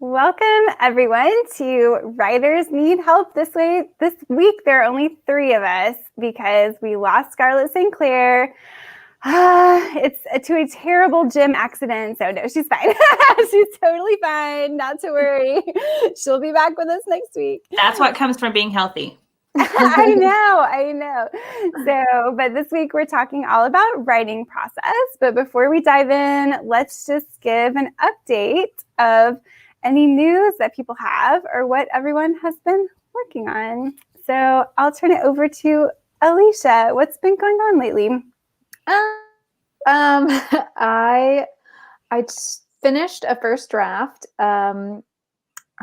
Welcome everyone to Writers Need Help. This week there are only 3 of us because we lost Scarlett St. Clair. It's to a terrible gym accident. So no, she's fine. She's totally fine. Not to worry. She'll be back with us next week. That's what comes from being healthy. I know. So, but this week we're talking all about writing process. But before we dive in, let's just give an update of any news that people have or what everyone has been working on. So I'll turn it over to Alicia. What's been going on lately? I finished a first draft on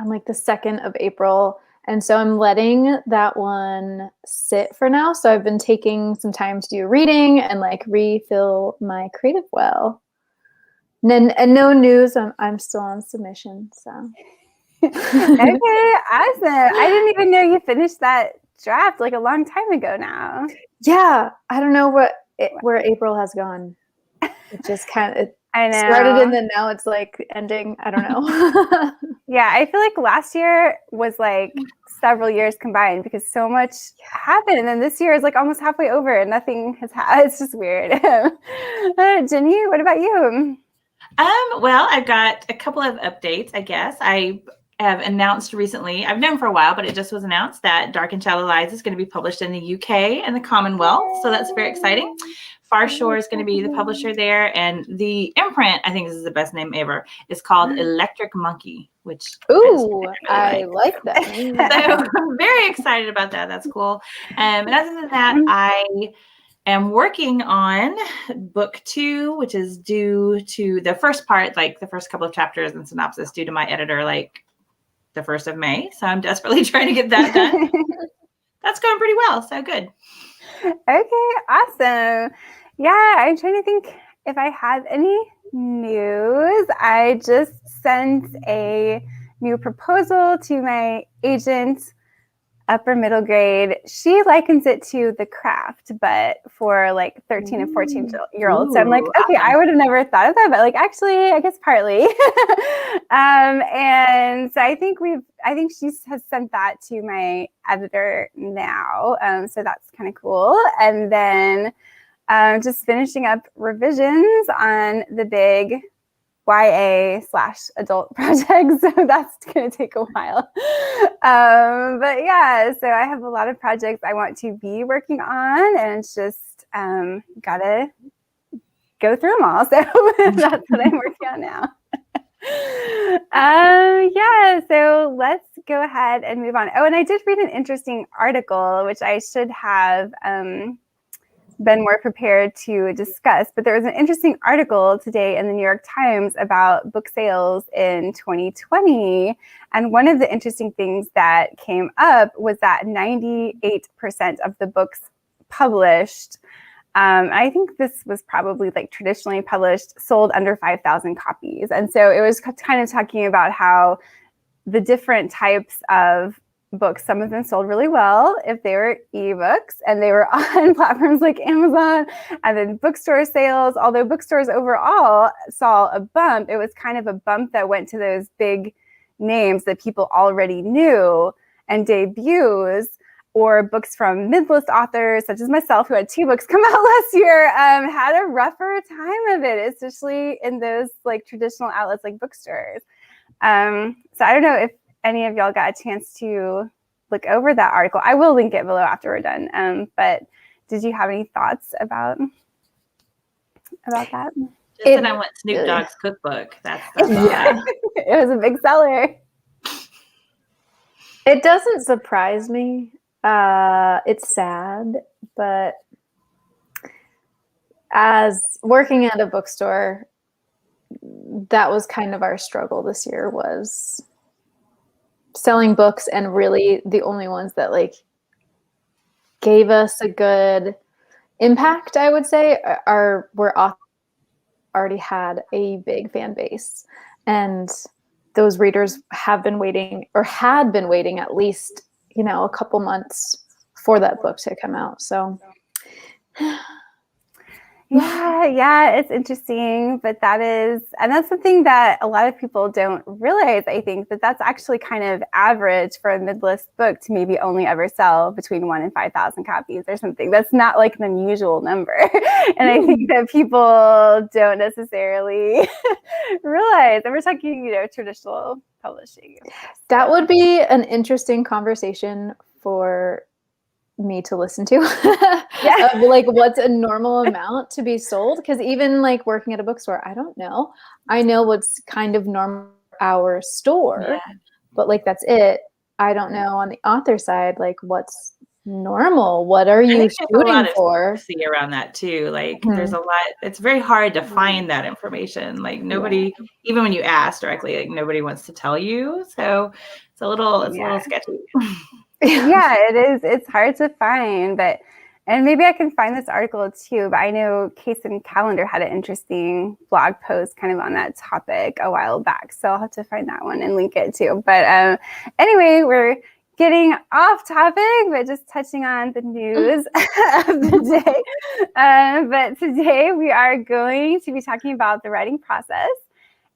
like the 2nd of April. And so I'm letting that one sit for now. So I've been taking some time to do reading and like refill my creative well. And no news. I'm still on submission. So okay, awesome. I didn't even know you finished that draft like a long time ago now. Yeah, I don't know where April has gone. It just kind of I know. Started and then now it's like ending. I don't know. Yeah, I feel like last year was like several years combined because so much happened. And then this year is like almost halfway over and nothing has happened. It's just weird. Jenny, what about you? Well, I've got a couple of updates, I guess. I have announced recently, I've known for a while, but it just was announced that Dark and Shallow Lies is going to be published in the UK and the Commonwealth. So that's very exciting. Far Shore is going to be the publisher there. And the imprint, I think this is the best name ever, is called Electric Monkey, which I like that. So I'm very excited about that. That's cool. And other than that, I am working on book 2, which is due to the first part, like the first couple of chapters and synopsis due to my editor, like the 1st of May. So I'm desperately trying to get that done. That's going pretty well. So good. Okay, awesome. Yeah, I'm trying to think if I have any news. I just sent a new proposal to my agent, upper middle grade. She likens it to The Craft, but for like 13 and 14-year-olds. So I'm like, okay, I would have never thought of that, but like actually, I guess partly. And so I think she has sent that to my editor now. So that's kind of cool. And then just finishing up revisions on the big YA/adult project, so that's going to take a while. But yeah, so I have a lot of projects I want to be working on, and it's just gotta go through them all. So that's what I'm working on now. Yeah, so let's go ahead and move on. Oh, and I did read an interesting article, which I should have been more prepared to discuss, but there was an interesting article today in the New York Times about book sales in 2020. And one of the interesting things that came up was that 98% of the books published, I think this was probably like traditionally published, sold under 5,000 copies. And so it was kind of talking about how the different types of books, some of them sold really well if they were ebooks and they were on platforms like Amazon, and then bookstore sales, although bookstores overall saw a bump, it was kind of a bump that went to those big names that people already knew and debuts, or books from mid-list authors such as myself who had 2 books come out last year, had a rougher time of it, especially in those like traditional outlets like bookstores. So I don't know if any of y'all got a chance to look over that article. I will link it below after we're done. But did you have any thoughts about that? Just that I want Snoop Dogg's cookbook. That's yeah. It was a big seller. It doesn't surprise me. It's sad, but as working at a bookstore, that was kind of our struggle this year, was selling books, and really the only ones that like gave us a good impact, I would say, were authors already had a big fan base, and those readers have been waiting, or had been waiting at least, a couple months for that book to come out. So Yeah, it's interesting, but that's something that a lot of people don't realize. I think that that's actually kind of average for a mid-list book to maybe only ever sell between 1 and 5,000 copies or something. That's not like an unusual number. And I think that people don't necessarily realize that we're talking, traditional publishing. That would be an interesting conversation for me to listen to. Yeah. Of like what's a normal amount to be sold, because even like working at a bookstore, I don't know. I know what's kind of normal for our store, but like that's it. I don't know on the author side like what's normal. What are you shooting for? See around that too. Like there's a lot. It's very hard to find that information. Like nobody, even when you ask directly, like nobody wants to tell you. So it's a little sketchy. Yeah, it is. It's hard to find, and maybe I can find this article too, but I know Case and Calendar had an interesting blog post kind of on that topic a while back. So I'll have to find that one and link it too. But anyway, we're getting off topic, but just touching on the news of the day. But today we are going to be talking about the writing process.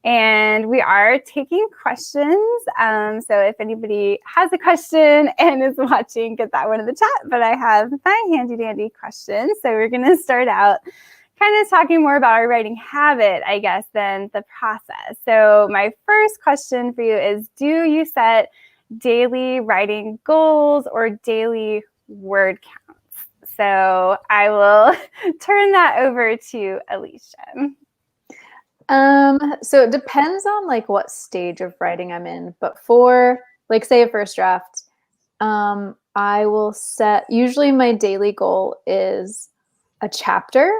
And we are taking questions. So if anybody has a question and is watching, get that one in the chat. But I have my handy dandy questions. So we're going to start out kind of talking more about our writing habit, I guess, than the process. So my first question for you is, do you set daily writing goals or daily word counts? So I will turn that over to Alicia. So it depends on like what stage of writing I'm in, but for like say a first draft, I will set, usually my daily goal is a chapter,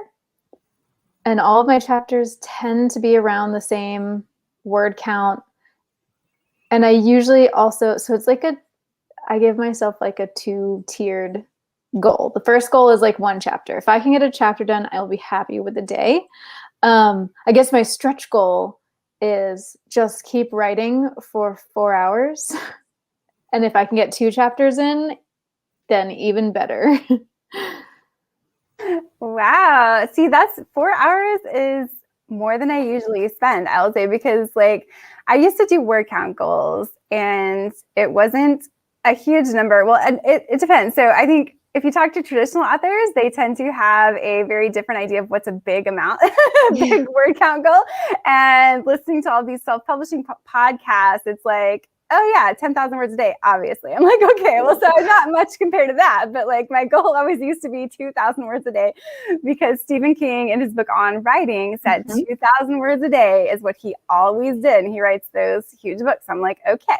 and all of my chapters tend to be around the same word count. And I usually also, so it's like I give myself like a 2-tiered goal. The first goal is like 1 chapter. If I can get a chapter done, I'll be happy with the day. I guess my stretch goal is just keep writing for 4 hours. And if I can get 2 chapters in, then even better. Wow. See, that's 4 hours is more than I usually spend, I'll say, because like I used to do word count goals and it wasn't a huge number. Well, and it depends. So I think if you talk to traditional authors, they tend to have a very different idea of what's a big amount, big word count goal. And listening to all these self-publishing podcasts, it's like, oh yeah, 10,000 words a day, obviously. I'm like, okay, well, so not much compared to that. But like my goal always used to be 2,000 words a day, because Stephen King in his book On Writing said 2,000 words a day is what he always did. And he writes those huge books. I'm like, okay.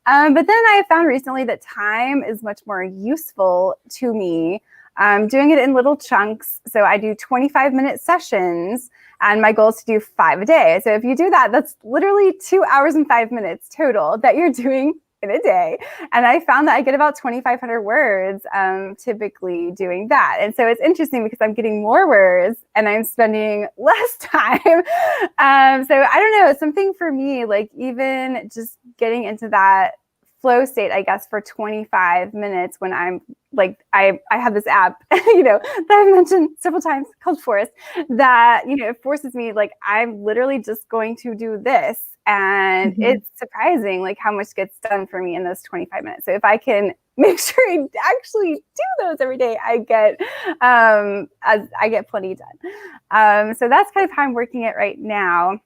But then I found recently that time is much more useful to me. Doing it in little chunks. So I do 25-minute sessions, and my goal is to do 5 a day. So if you do that, that's literally 2 hours and 5 minutes total that you're doing in a day. And I found that I get about 2,500 words typically doing that. And so it's interesting because I'm getting more words and I'm spending less time. So I don't know, something for me, like even just getting into that flow state, I guess, for 25 minutes when I'm like, I have this app, that I've mentioned several times called Force, that, it forces me, like, I'm literally just going to do this. And it's surprising, like, how much gets done for me in those 25 minutes. So if I can make sure I actually do those every day, I get plenty done. So that's kind of how I'm working it right now.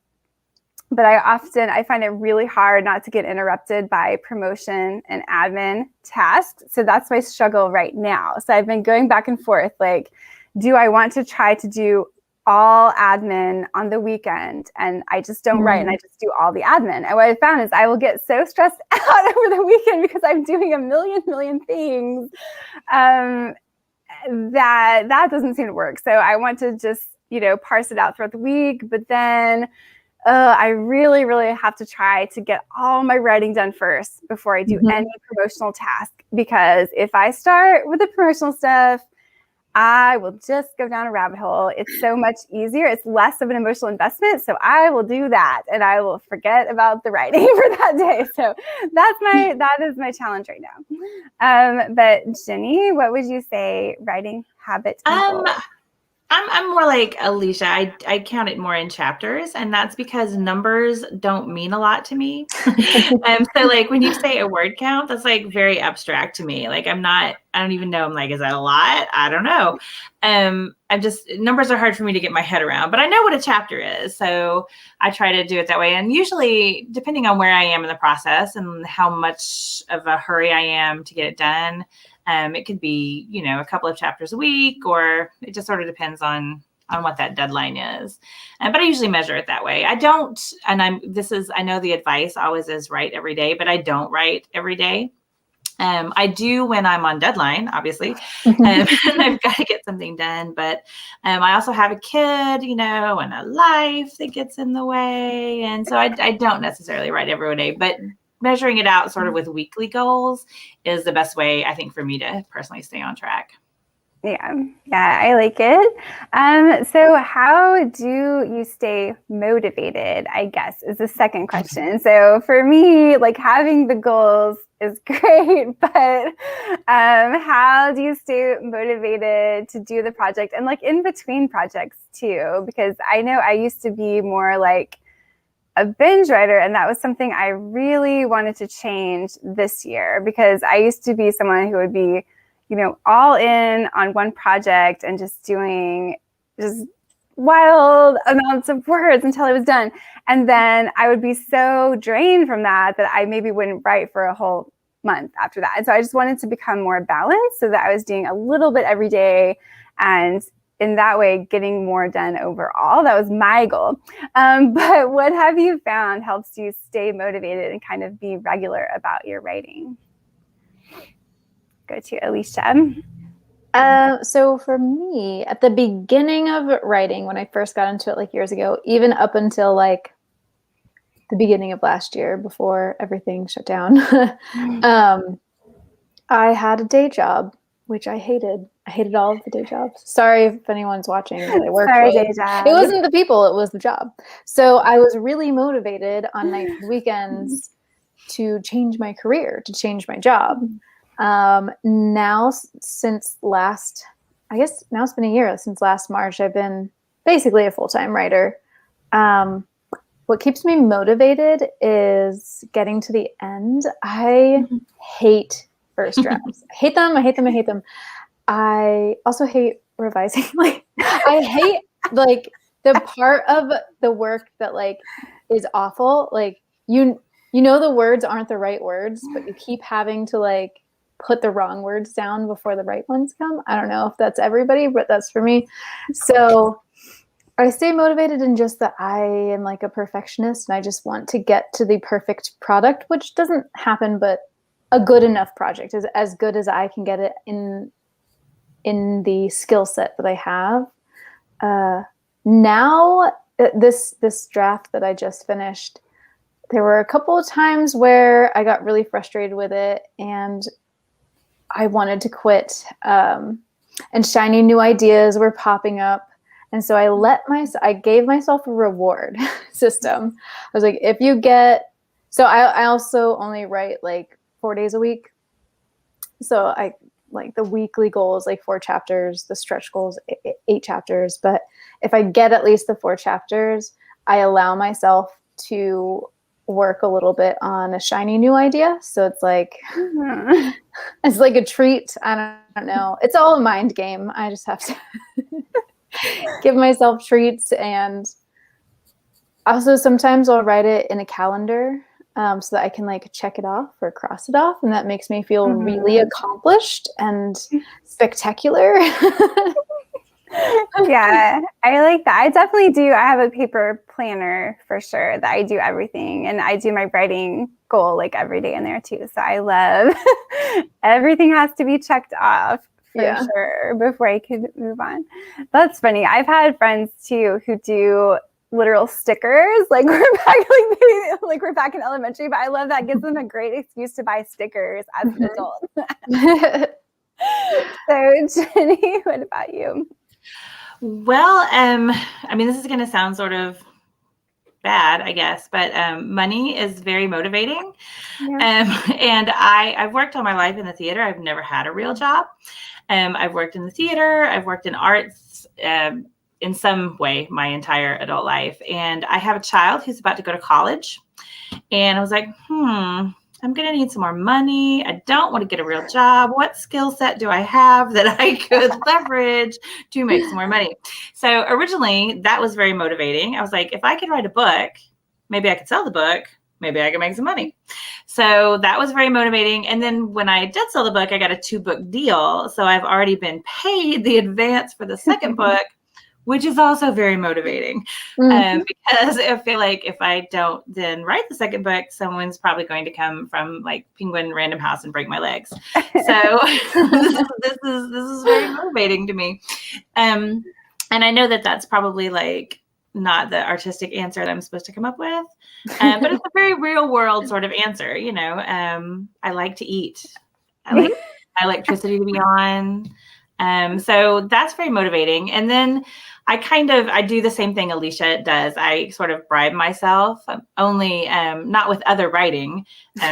But I find it really hard not to get interrupted by promotion and admin tasks. So that's my struggle right now. So I've been going back and forth, like, do I want to try to do all admin on the weekend? And I just don't write, and I just do all the admin. And what I found is I will get so stressed out over the weekend because I'm doing a million things that doesn't seem to work. So I want to just, parse it out throughout the week. But then I really, really have to try to get all my writing done first before I do any promotional task. Because if I start with the promotional stuff, I will just go down a rabbit hole. It's so much easier. It's less of an emotional investment. So I will do that and I will forget about the writing for that day. So that is my challenge right now. But Jenny, what would you say writing habit? I'm more like Alicia. I count it more in chapters, and that's because numbers don't mean a lot to me. So like when you say a word count, that's like very abstract to me. Like I don't even know. I'm like, is that a lot? I don't know. Numbers are hard for me to get my head around, but I know what a chapter is. So I try to do it that way. And usually depending on where I am in the process and how much of a hurry I am to get it done, it could be, a couple of chapters a week, or it just sort of depends on what that deadline is. But I usually measure it that way. I don't, and I know the advice always is write every day, but I don't write every day. I do when I'm on deadline, obviously, and I've got to get something done. But I also have a kid, and a life that gets in the way. And so I don't necessarily write every day, but measuring it out sort of with weekly goals is the best way, I think, for me to personally stay on track. Yeah, I like it. So how do you stay motivated, I guess, is the second question. So for me, like having the goals is great, but how do you stay motivated to do the project and like in between projects too? Because I know I used to be more like a binge writer, and that was something I really wanted to change this year, because I used to be someone who would be all in on one project and just doing just wild amounts of words until it was done. And then I would be so drained from that I maybe wouldn't write for a whole month after that. And so I just wanted to become more balanced so that I was doing a little bit every day, and in that way, getting more done overall. That was my goal. But what have you found helps you stay motivated and kind of be regular about your writing? Go to Alicia. So for me, at the beginning of writing, when I first got into it like years ago, even up until like the beginning of last year before everything shut down, I had a day job, which I hated. I hated all of the day jobs. Sorry if anyone's watching that I worked with. Day job. It wasn't the people, it was the job. So I was really motivated on nights and weekends to change my career, to change my job. Now since last, I guess now it's been a year since last March, I've been basically a full-time writer. What keeps me motivated is getting to the end. I hate first drafts. I hate them. I also hate revising. Like I hate like the part of the work that like is awful. Like you know the words aren't the right words, but you keep having to like put the wrong words down before the right ones come. I don't know if that's everybody, but that's for me. So I stay motivated in just that I am like a perfectionist and I just want to get to the perfect product, which doesn't happen, but a good enough project is as good as I can get it in the skill set that I have. Now this draft that I just finished, there were a couple of times where I got really frustrated with it and I wanted to quit, and shiny new ideas were popping up. And so I gave myself a reward system. I was like, if you get, so I also only write like 4 days a week. So I like the weekly goal is like 4 chapters, the stretch goal is 8 chapters. But if I get at least the 4 chapters, I allow myself to work a little bit on a shiny new idea. So it's like, it's like a treat. I don't know. It's all a mind game. I just have to give myself treats. And also sometimes I'll write it in a calendar so that I can like check it off or cross it off. And that makes me feel really accomplished and spectacular. Yeah, I like that. I definitely do. I have a paper planner for sure that I do everything, and I do my writing goal like every day in there too. So I love everything has to be checked off for sure before I could move on. That's funny. I've had friends too who do literal stickers. Like we're back in elementary, but I love that. Gives them a great excuse to buy stickers as an adult. So Jenny, what about you? Well, I mean, this is going to sound sort of bad, I guess, but money is very motivating. Yeah. And I've worked all my life in the theater. I've never had a real job. I've worked in the theater. I've worked in arts in some way my entire adult life. And I have a child who's about to go to college. And I was like, I'm going to need some more money. I don't want to get a real job. What skill set do I have that I could leverage to make some more money? So originally that was very motivating. I was like, if I could write a book, maybe I could sell the book. Maybe I could make some money. So that was very motivating. And then when I did sell the book, I got a 2-book deal. So I've already been paid the advance for the second book, which is also very motivating. Because I feel like if I don't then write the second book, someone's probably going to come from like Penguin Random House and break my legs. So this is very motivating to me. And I know that that's probably like not the artistic answer that I'm supposed to come up with, but it's a very real world sort of answer. You know, I like to eat. I like my electricity to be on. So that's very motivating. And then I do the same thing Alicia does. I sort of bribe myself, only not with other writing,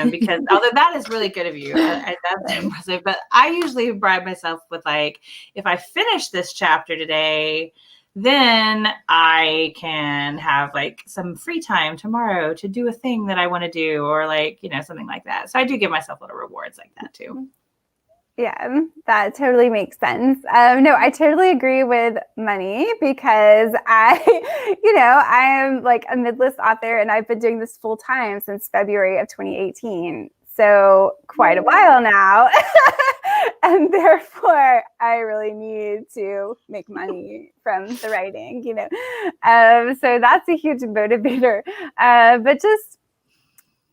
because although that is really good of you, that's impressive. But I usually bribe myself with like, if I finish this chapter today, then I can have like some free time tomorrow to do a thing that I want to do, or like, you know, something like that. So I do give myself little rewards like that too. Yeah, that totally makes sense. No, I totally agree with money because I am like a mid-list author and I've been doing this full time since February of 2018. So quite a while now. And therefore, I really need to make money from the writing, So that's a huge motivator. But just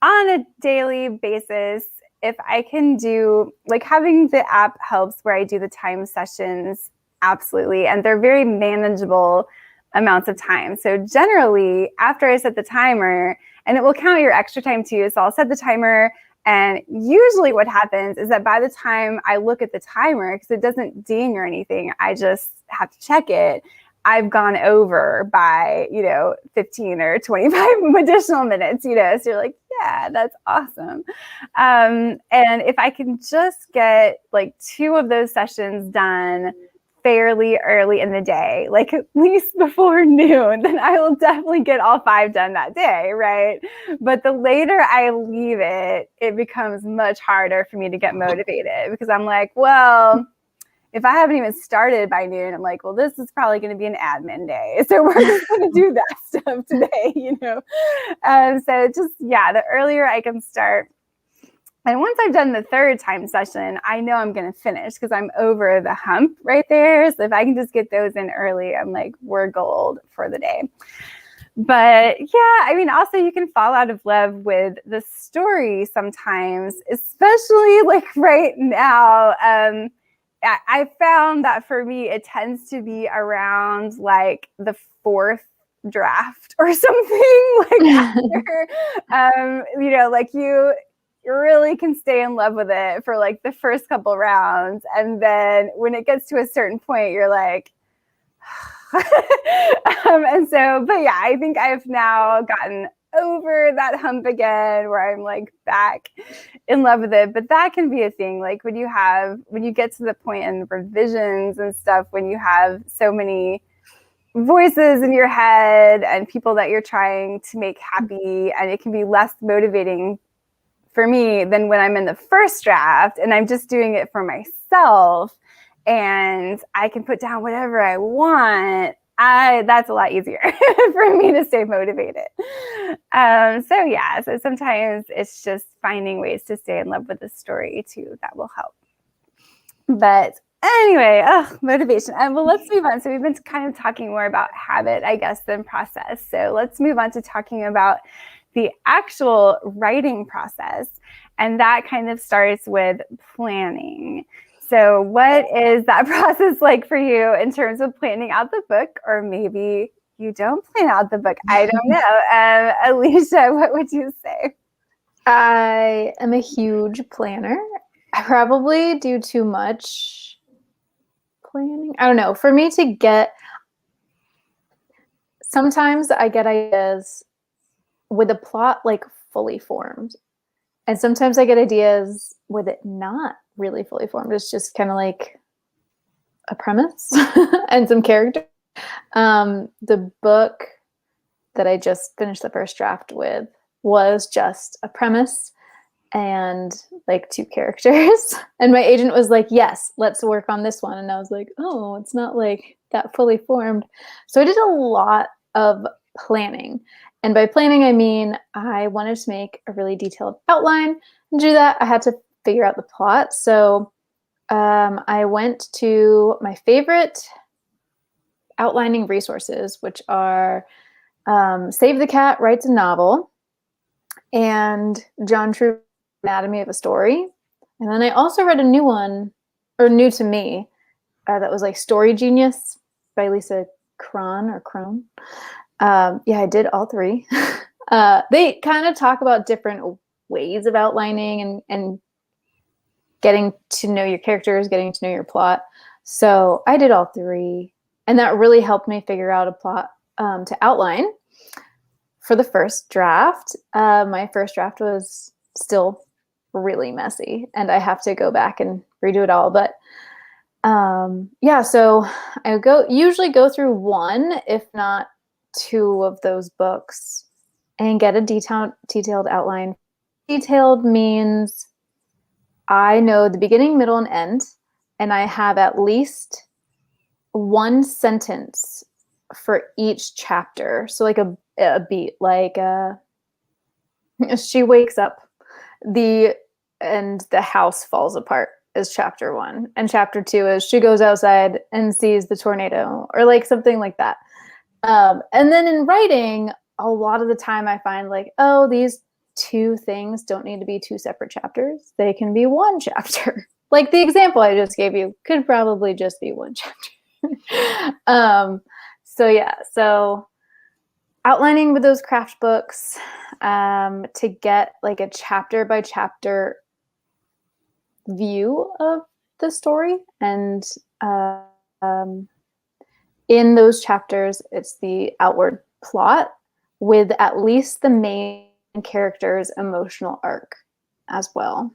on a daily basis, if I can do, like having the app helps where I do the time sessions, absolutely. And they're very manageable amounts of time. So generally, after I set the timer, and it will count your extra time too. So I'll set the timer. And usually what happens is that by the time I look at the timer, because it doesn't ding or anything, I just have to check it. I've gone over by, 15 or 25 additional minutes, So you're like, yeah, that's awesome. And if I can just get like 2 of those sessions done fairly early in the day, like at least before noon, then I will definitely get all 5 done that day, right? But the later I leave it, it becomes much harder for me to get motivated because I'm like, well, if I haven't even started by noon, I'm like, well, this is probably going to be an admin day. So we're just going to do that stuff today, So just, the earlier I can start. And once I've done the 3rd time session, I know I'm going to finish because I'm over the hump right there. So if I can just get those in early, I'm like, we're gold for the day. But also you can fall out of love with the story sometimes, especially like right now. I found that for me, it tends to be around like the 4th draft or something like after, like you really can stay in love with it for like the first couple rounds. And then when it gets to a certain point, you're like, and so, but yeah, I think I've now gotten over that hump again where I'm like back in love with it. But that can be a thing. Like when you get to the point in revisions and stuff, when you have so many voices in your head and people that you're trying to make happy, and it can be less motivating for me than when I'm in the first draft and I'm just doing it for myself and I can put down whatever I want. That's a lot easier for me to stay motivated. So sometimes it's just finding ways to stay in love with the story too that will help. But anyway, motivation. Well, let's move on. So we've been kind of talking more about habit, I guess, than process. So let's move on to talking about the actual writing process. And that kind of starts with planning. So what is that process like for you in terms of planning out the book? Or maybe you don't plan out the book. I don't know. Alicia, what would you say? I am a huge planner. I probably do too much planning. I don't know. For me to get, sometimes I get ideas with a plot like fully formed. And sometimes I get ideas with it not really fully formed. It's just kind of like a premise and some character. The book that I just finished the first draft with was just a premise and like 2 characters. And my agent was like, yes, let's work on this one. And I was like, oh, it's not like that fully formed. So I did a lot of planning. And by planning, I mean, I wanted to make a really detailed outline. And to do that, I had to figure out the plot. So I went to my favorite outlining resources, which are Save the Cat Writes a Novel and John True Anatomy of a Story. And then I also read a new one, or new to me, that was like Story Genius by Lisa Cron or Crone. Yeah, I did all 3. They kind of talk about different ways of outlining and getting to know your characters, getting to know your plot. So I did all 3. And that really helped me figure out a plot to outline for the first draft. My first draft was still really messy, and I have to go back and redo it all. But yeah, so I usually go through 1, if not 2 of those books and get a detailed outline. Detailed means I know the beginning, middle, and end, and I have at least 1 sentence for each chapter. So like a beat, like she wakes up, the house falls apart is chapter 1, and chapter 2 is she goes outside and sees the tornado, or like something like that. And then in writing, a lot of the time I find like, oh, these 2 things don't need to be 2 separate chapters. They can be 1 chapter. Like the example I just gave you could probably just be 1 chapter. So yeah, so outlining with those craft books to get like a chapter by chapter view of the story. And in those chapters, it's the outward plot with at least the main character's emotional arc as well.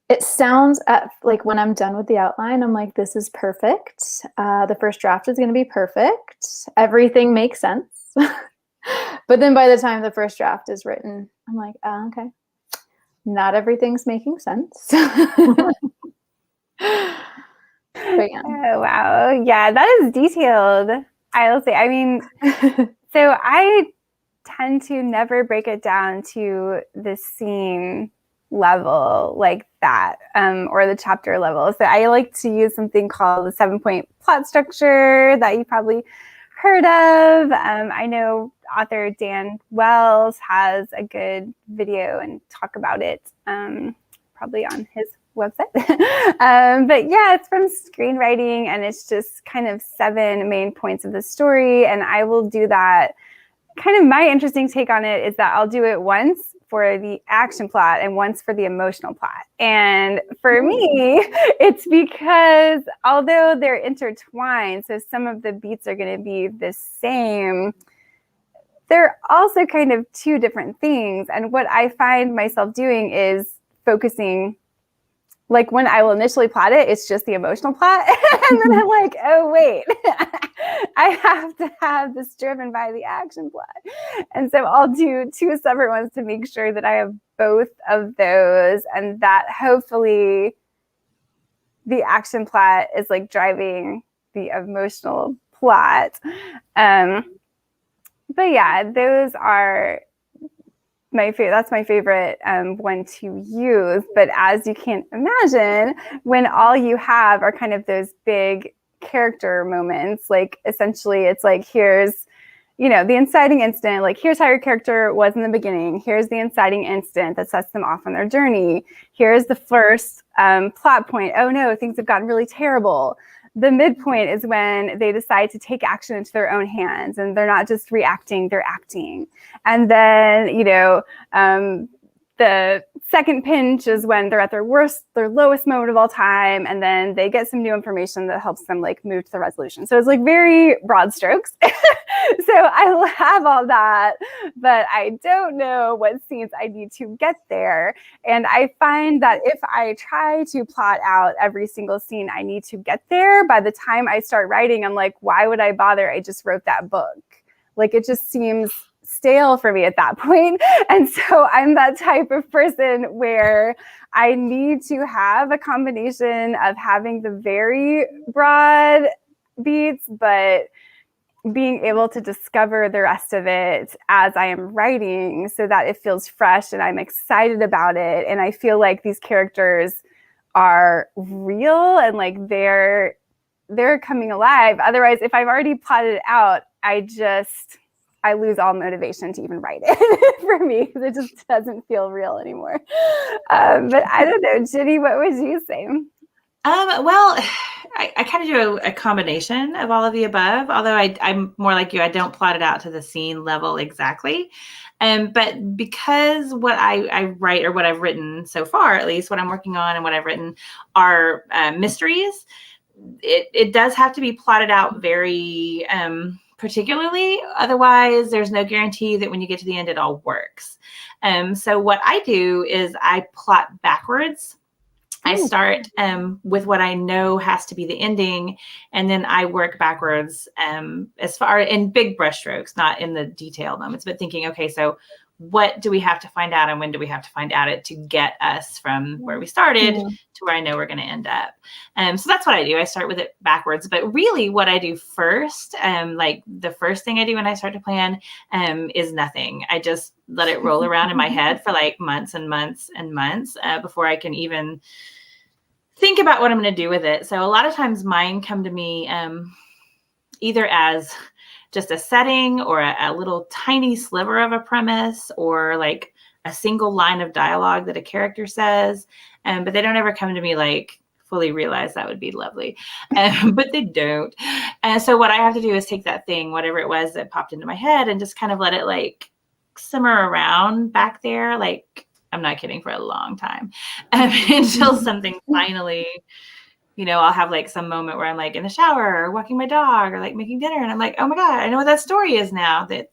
It sounds like when I'm done with the outline, I'm like, this is perfect. The first draft is going to be perfect. Everything makes sense. But then by the time the first draft is written, I'm like, oh, okay, not everything's making sense. But yeah. Oh, wow. Yeah, that is detailed. I'll say, I mean, so I tend to never break it down to the scene level like that, or the chapter level. So I like to use something called the 7-point plot structure that you probably heard of. I know author Dan Wells has a good video and talk about it, probably on his website. But yeah, it's from screenwriting, and it's just kind of 7 main points of the story. And I will do that. Kind of my interesting take on it is that I'll do it once for the action plot and once for the emotional plot. And for me, it's because although they're intertwined, so some of the beats are going to be the same, they're also kind of 2 different things. And what I find myself doing is focusing, like when I will initially plot it, it's just the emotional plot. And then I'm like, oh, wait, I have to have this driven by the action plot. And so I'll do 2 separate ones to make sure that I have both of those, and that hopefully the action plot is like driving the emotional plot. But yeah, those are that's my favorite one to use. But as you can imagine, when all you have are kind of those big character moments, like essentially it's like, here's, the inciting incident, like here's how your character was in the beginning. Here's the inciting incident that sets them off on their journey. Here's the first plot point. Oh no, things have gotten really terrible. The midpoint is when they decide to take action into their own hands, and they're not just reacting, they're acting. And then, the second pinch is when they're at their lowest moment of all time, and then they get some new information that helps them like move to the resolution. So it's like very broad strokes. So I have all that, but I don't know what scenes I need to get there. And I find that if I try to plot out every single scene I need to get there, by the time I start writing, I'm like, why would I bother? I just wrote that book. Like, it just seems stale for me at that point. And so I'm that type of person where I need to have a combination of having the very broad beats, but being able to discover the rest of it as I am writing so that it feels fresh and I'm excited about it. And I feel like these characters are real and like they're coming alive. Otherwise, if I've already plotted it out, I lose all motivation to even write it for me because it just doesn't feel real anymore. But I don't know, Ginny, what would you say? Well, I kind of do a combination of all of the above, although I'm more like you. I don't plot it out to the scene level exactly. But because what I write or what I've written so far, at least what I'm working on and what I've written are mysteries, it does have to be plotted out very particularly. Otherwise, there's no guarantee that when you get to the end, it all works. So what I do is I plot backwards. I start with what I know has to be the ending, and then I work backwards as far in big brushstrokes, not in the detailed moments, but thinking, okay, so what do we have to find out and when do we have to find out it to get us from where we started to where I know we're going to end up. So that's what I do. I start with it backwards, but really what I do first, like the first thing I do when I start to plan is nothing. I just let it roll around in my head for like months and months and months before I can even think about what I'm going to do with it. So a lot of times mine come to me either as just a setting or a little tiny sliver of a premise or like a single line of dialogue that a character says. But they don't ever come to me like fully realize that would be lovely. But they don't. And so what I have to do is take that thing, whatever it was that popped into my head, and just kind of let it like simmer around back there. Like, I'm not kidding, for a long time until something finally, I'll have like some moment where I'm like in the shower or walking my dog or like making dinner. And I'm like, oh my God, I know what that story is now that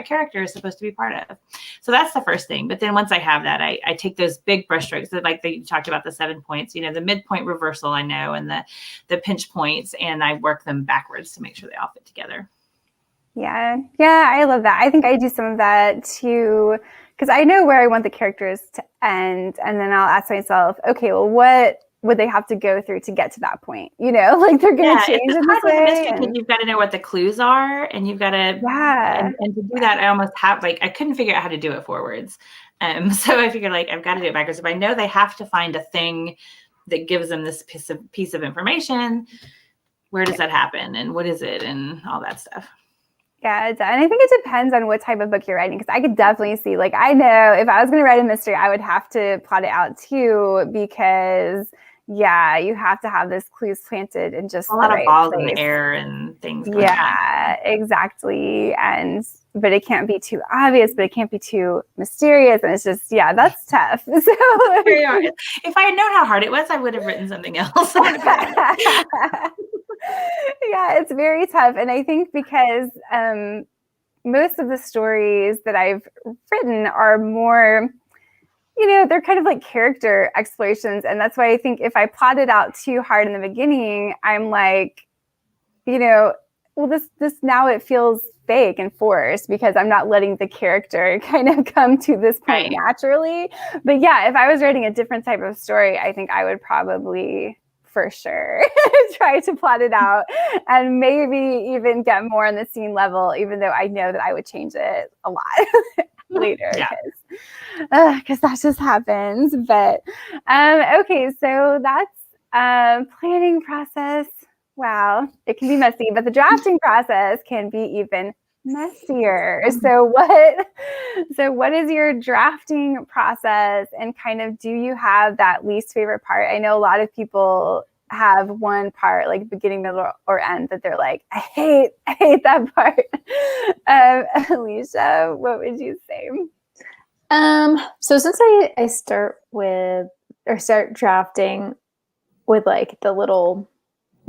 character is supposed to be part of. So that's the first thing. But then once I have that, I take those big brushstrokes that like you talked about the 7 points, the midpoint reversal I know, and the pinch points, and I work them backwards to make sure they all fit together. Yeah, I love that. I think I do some of that too, because I know where I want the characters to end, and then I'll ask myself, okay, well, what would they have to go through to get to that point? Like they're going to change in this way. And you've got to know what the clues are, and you've got to, and to do that, I almost have I couldn't figure out how to do it forwards. So I figured like I've got to do it backwards. If I know they have to find a thing that gives them this piece of information, where does that happen, and what is it, and all that stuff. Yeah, and I think it depends on what type of book you're writing, because I could definitely see, like, I know if I was going to write a mystery, I would have to plot it out too, because you have to have those clues planted in just a lot of balls in the air and things. Exactly. But it can't be too obvious, but it can't be too mysterious, and it's just that's tough. So if I had known how hard it was, I would have written something else. Yeah, it's very tough. And I think because most of the stories that I've written are more, they're kind of like character explorations. And that's why I think if I plot it out too hard in the beginning, I'm like, well, this now it feels fake and forced because I'm not letting the character kind of come to this point naturally. But if I was writing a different type of story, I think I would probably for sure try to plot it out and maybe even get more on the scene level, even though I know that I would change it a lot later because that just happens. But okay, so that's planning process. Wow, it can be messy, but the drafting process can be even messier. So what is your drafting process, and kind of do you have that least favorite part? I know a lot of people have one part, like beginning, middle, or end, that they're like, I hate that part. Alicia, what would you say? So since I start drafting with like the little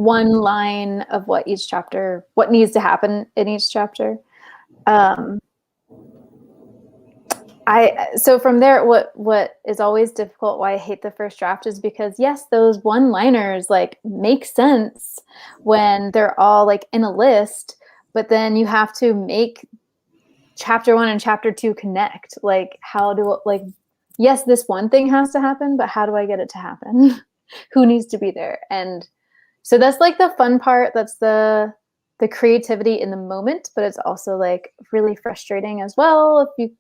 one line of what needs to happen in each chapter. So from there, what is always difficult, why I hate the first draft, is because yes, those one-liners like make sense when they're all like in a list, but then you have to make chapter 1 and chapter 2 connect. Like yes, this one thing has to happen, but how do I get it to happen? Who needs to be there? And so that's like the fun part. That's the creativity in the moment, but it's also like really frustrating as well if you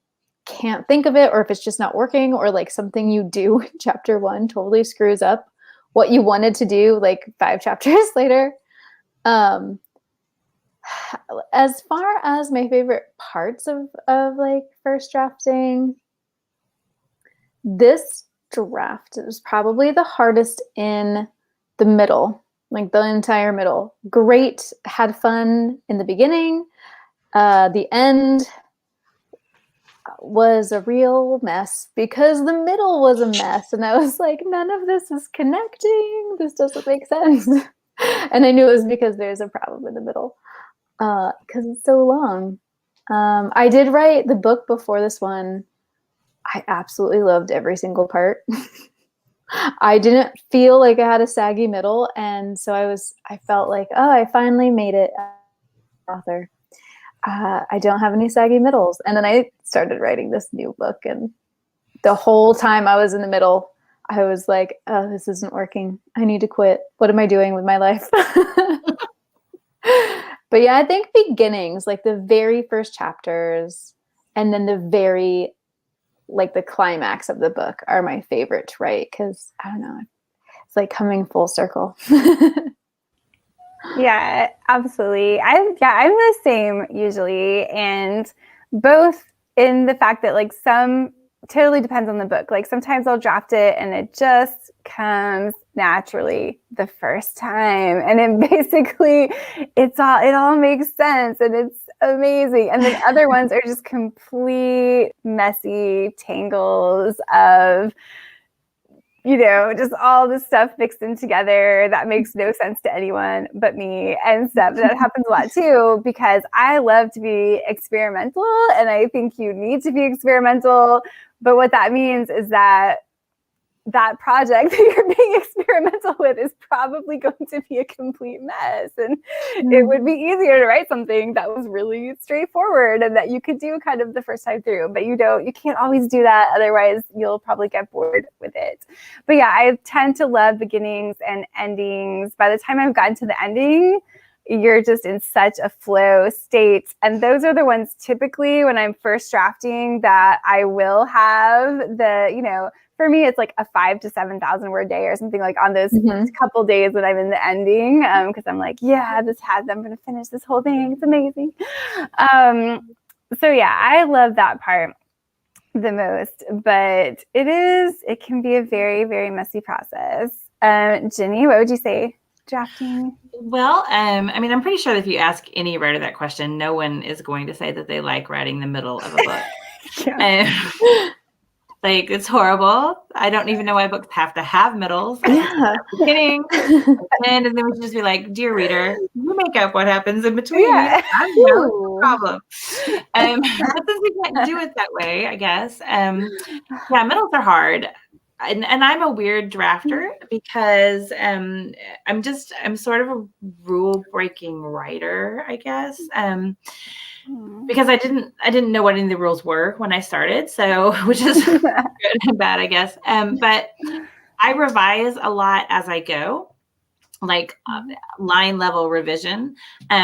can't think of it, or if it's just not working, or like something you do in chapter 1 totally screws up what you wanted to do like 5 chapters later. As far as my favorite parts of like first drafting, this draft was probably the hardest in the middle, like the entire middle. Great, had fun in the beginning. The end was a real mess because the middle was a mess, and I was like, none of this is connecting. This doesn't make sense. And I knew it was because there's a problem in the middle because it's so long. I did write the book before this one. I absolutely loved every single part. I didn't feel like I had a saggy middle, and so I felt like, oh, I finally made it, author. I don't have any saggy middles. And then I started writing this new book, and the whole time I was in the middle, I was like, oh, this isn't working. I need to quit. What am I doing with my life? But yeah, I think beginnings, like the very first chapters, and then the climax of the book are my favorite to write, because I don't know, it's like coming full circle. Yeah, absolutely. I'm the same usually, and both in the fact that like some totally depends on the book. Like sometimes I'll draft it and it just comes naturally the first time, and it all makes sense and it's amazing. And then other ones are just complete messy tangles of, just all this stuff mixed in together that makes no sense to anyone but me and stuff. That happens a lot too, because I love to be experimental, and I think you need to be experimental. But what that means is that project that you're being experimental with is probably going to be a complete mess. And it would be easier to write something that was really straightforward and that you could do kind of the first time through, but you can't always do that. Otherwise you'll probably get bored with it. But yeah, I tend to love beginnings and endings. By the time I've gotten to the ending, you're just in such a flow state. And those are the ones typically when I'm first drafting that I will have for me, it's like a 5,000 to 7,000 word day or something, like on those couple days when I'm in the ending, because I'm like, yeah, I'm going to finish this whole thing. It's amazing. So yeah, I love that part the most, but it can be a very, very messy process. Ginny, what would you say? Drafting? Well, I'm pretty sure that if you ask any writer that question, no one is going to say that they like writing the middle of a book. Like, it's horrible. I don't even know why books have to have middles. Yeah. Beginning, and then we should just be like, dear reader, you make up what happens in between. Yeah. I don't know, no problem. But since we can't do it that way, I guess. Middles are hard. And I'm a weird drafter because I'm sort of a rule breaking writer, I guess. Because I didn't know what any of the rules were when I started, so which is good and bad, I guess. But I revise a lot as I go, like line level revision,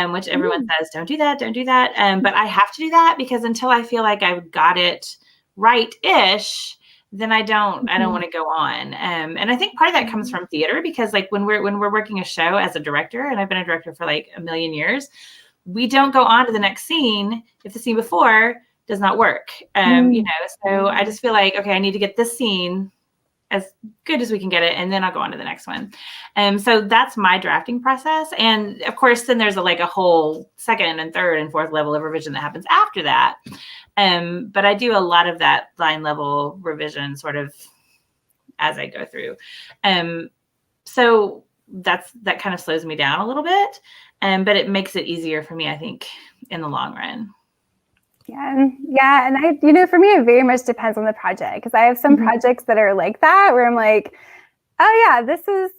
which everyone says don't do that. But I have to do that because until I feel like I've got it right-ish, then I don't want to go on. And I think part of that comes from theater, because like when we're working a show as a director, and I've been a director for like a million years, we don't go on to the next scene if the scene before does not work. So I just feel like, okay, I need to get this scene as good as we can get it, and then I'll go on to the next one. So that's my drafting process. And of course, then there's a whole second and third and fourth level of revision that happens after that. But I do a lot of that line level revision sort of as I go through. So that kind of slows me down a little bit. But it makes it easier for me, I think, in the long run. Yeah. Yeah. And for me, it very much depends on the project, because I have some projects that are like that, where I'm like, oh yeah, this is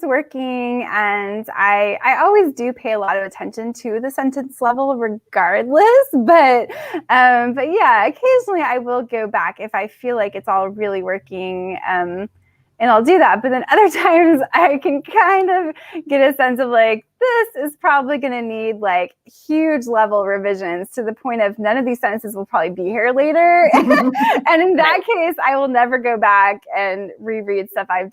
working. And I always do pay a lot of attention to the sentence level regardless. But yeah, occasionally I will go back if I feel like it's all really working. And I'll do that. But then other times I can kind of get a sense of like, this is probably going to need like huge level revisions to the point of none of these sentences will probably be here later. And in that case, I will never go back and reread stuff I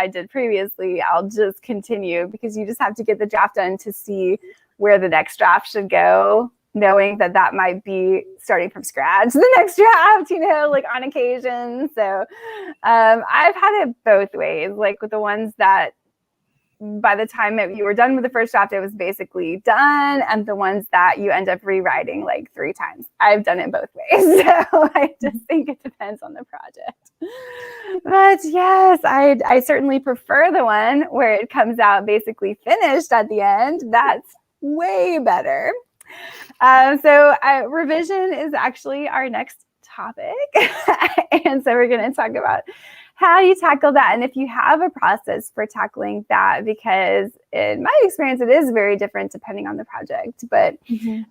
did previously. I'll just continue, because you just have to get the draft done to see where the next draft should go, knowing that might be starting from scratch the next draft, like on occasion. So I've had it both ways, like with the ones that by the time you were done with the first draft, it was basically done, and the ones that you end up rewriting like 3 times. I've done it both ways. So I just think it depends on the project. But yes, I certainly prefer the one where it comes out basically finished at the end. That's way better. So revision is actually our next topic. And so we're going to talk about how you tackle that, and if you have a process for tackling that, because in my experience, it is very different depending on the project. But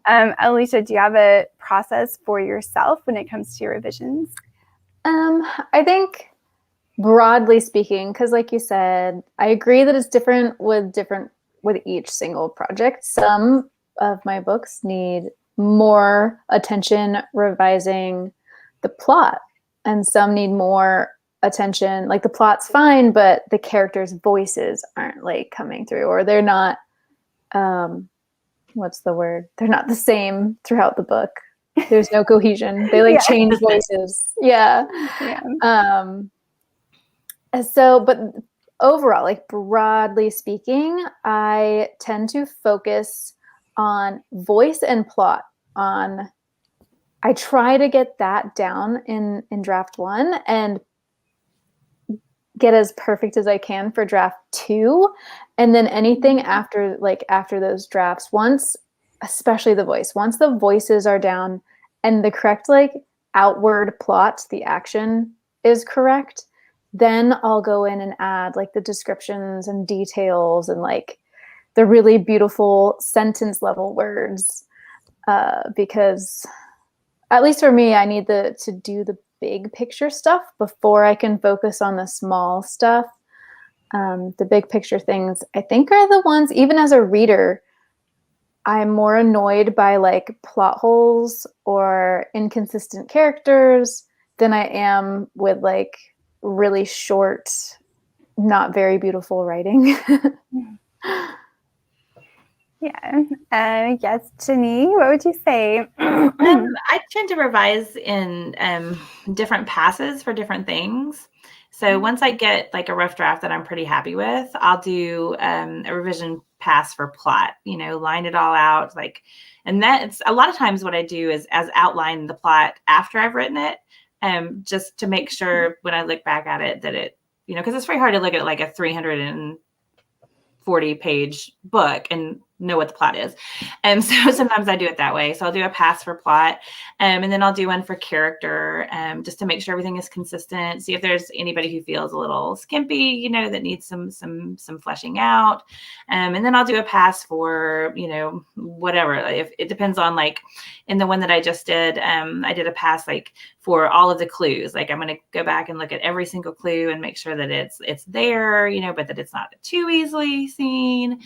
Alicia, do you have a process for yourself when it comes to your revisions? I think broadly speaking, because like you said, I agree that it's different with each single project. Some of my books need more attention revising the plot, and some need more attention, like the plot's fine, but the characters' voices aren't like coming through, or they're not what's the word? They're not the same throughout the book. There's no cohesion. They like change voices. Yeah. So, but overall, like broadly speaking, I tend to focus on voice and plot. I try to get that down in draft 1 and get as perfect as I can for draft 2. And then anything after those drafts, especially the voice, once the voices are down and the correct like outward plot, the action is correct, then I'll go in and add like the descriptions and details and like the really beautiful sentence level words, because at least for me, I need to do the big picture stuff before I can focus on the small stuff. The big picture things, I think, are the ones, even as a reader, I'm more annoyed by like plot holes or inconsistent characters than I am with like really short, not very beautiful writing. Yeah. Yes, Jenny, what would you say? I tend to revise in different passes for different things. So once I get like a rough draft that I'm pretty happy with, I'll do a revision pass for plot, line it all out. And that's a lot of times what I do is as outline the plot after I've written it, just to make sure when I look back at it that it, because it's very hard to look at like a 340-page book and know what the plot is. And so sometimes I do it that way. So I'll do a pass for plot, and then I'll do one for character, just to make sure everything is consistent. See if there's anybody who feels a little skimpy, that needs some fleshing out. And then I'll do a pass for, whatever. If it depends on, like in the one that I just did, I did a pass like for all of the clues. Like I'm going to go back and look at every single clue and make sure that it's there, but that it's not too easily seen.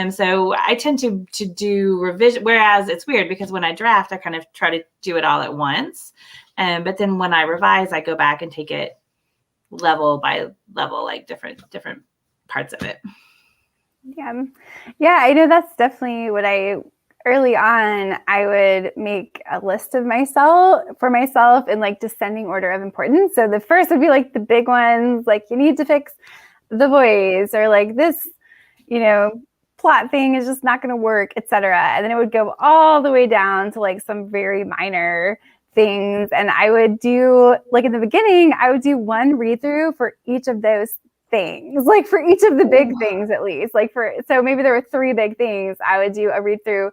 So I tend to do revision, whereas it's weird because when I draft, I kind of try to do it all at once. But then when I revise, I go back and take it level by level, like different parts of it. Yeah. I know that's definitely what early on, I would make a list of for myself in like descending order of importance. So the first would be like the big ones, like you need to fix the voice, or like this, plot thing is just not going to work, etc. And then it would go all the way down to like some very minor things. And I would do, like in the beginning, I would do one read through for each of those things, like for each of the big things, at least. Like so maybe there were 3 big things. I would do a read through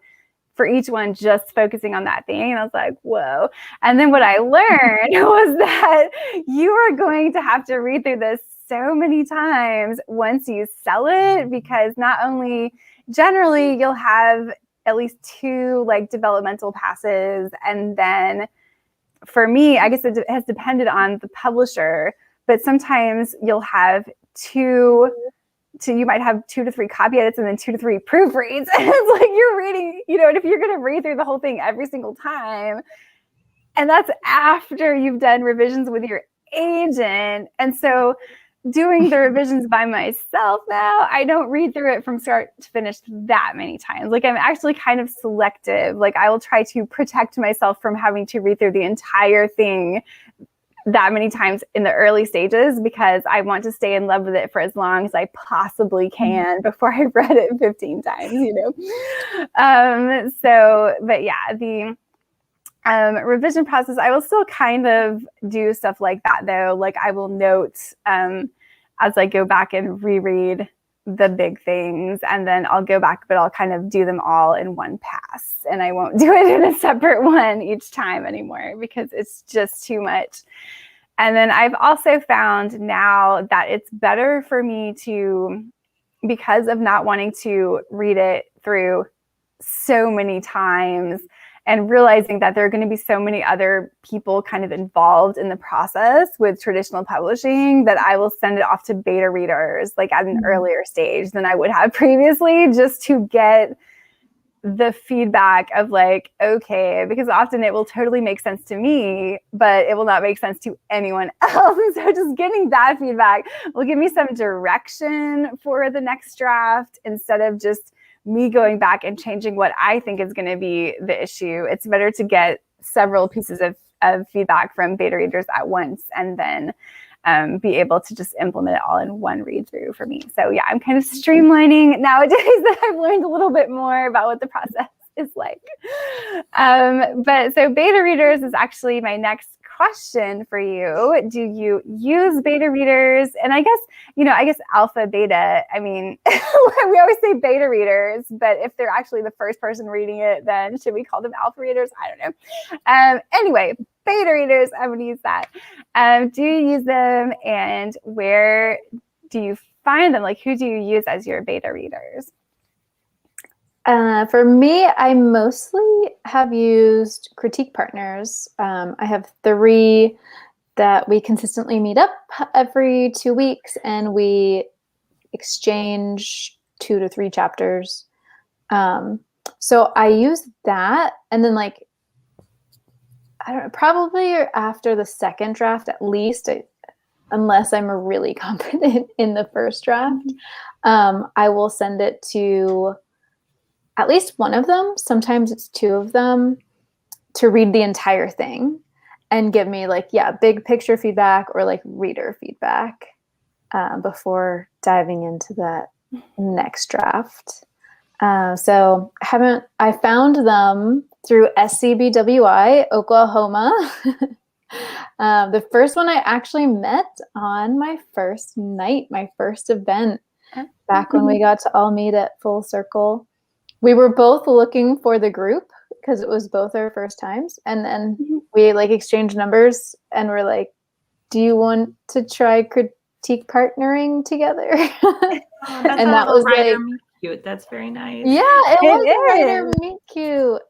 for each one, just focusing on that thing. And I was like, whoa. And then what I learned was that you are going to have to read through this so many times once you sell it, because not only generally you'll have at least 2 like developmental passes. And then for me, I guess it has depended on the publisher, but sometimes you'll have you might have 2 to 3 copy edits and then 2 to 3 proofreads. And it's like you're reading, and if you're going to read through the whole thing every single time, and that's after you've done revisions with your agent. And so doing the revisions by myself now, I don't read through it from start to finish that many times. Like I'm actually kind of selective. Like I will try to protect myself from having to read through the entire thing that many times in the early stages, because I want to stay in love with it for as long as I possibly can before I read it 15 times, but yeah, the revision process, I will still kind of do stuff like that though. Like I will note as I go back and reread the big things, and then I'll go back, but I'll kind of do them all in one pass, and I won't do it in a separate one each time anymore because it's just too much. And then I've also found now that it's better for me to, because of not wanting to read it through so many times and realizing that there are going to be so many other people kind of involved in the process with traditional publishing, that I will send it off to beta readers like at an earlier stage than I would have previously, just to get the feedback of like, okay, because often it will totally make sense to me, but it will not make sense to anyone else. So just getting that feedback will give me some direction for the next draft instead of just me going back and changing what I think is going to be the issue. It's better to get several pieces of feedback from beta readers at once, and then be able to just implement it all in one read through for me. So yeah, I'm kind of streamlining nowadays that I've learned a little bit more about what the process is like. But so beta readers is actually my next question for you. Do you use beta readers? And I guess alpha, beta, I mean, we always say beta readers, but if they're actually the first person reading it, then should we call them alpha readers? I don't know. Anyway, beta readers, I'm going to use that. Do you use them, and where do you find them? Like, who do you use as your beta readers? For me, I mostly have used critique partners. I have 3 that we consistently meet up every 2 weeks, and we exchange 2 to 3 chapters. So I use that, and then like, I don't know, probably after the second draft at least, unless I'm really confident in the first draft, I will send it to at least one of them, sometimes it's 2 of them, to read the entire thing and give me like, big picture feedback or like reader feedback before diving into that next draft. So I found them through SCBWI, Oklahoma. The first one I actually met on my first night, my first event, back when we got to all meet at Full Circle. We were both looking for the group because it was both our first times. And then we like exchanged numbers and we're like, do you want to try critique partnering together? And that was like cute. That's very nice. Yeah, it was a writer meet cute.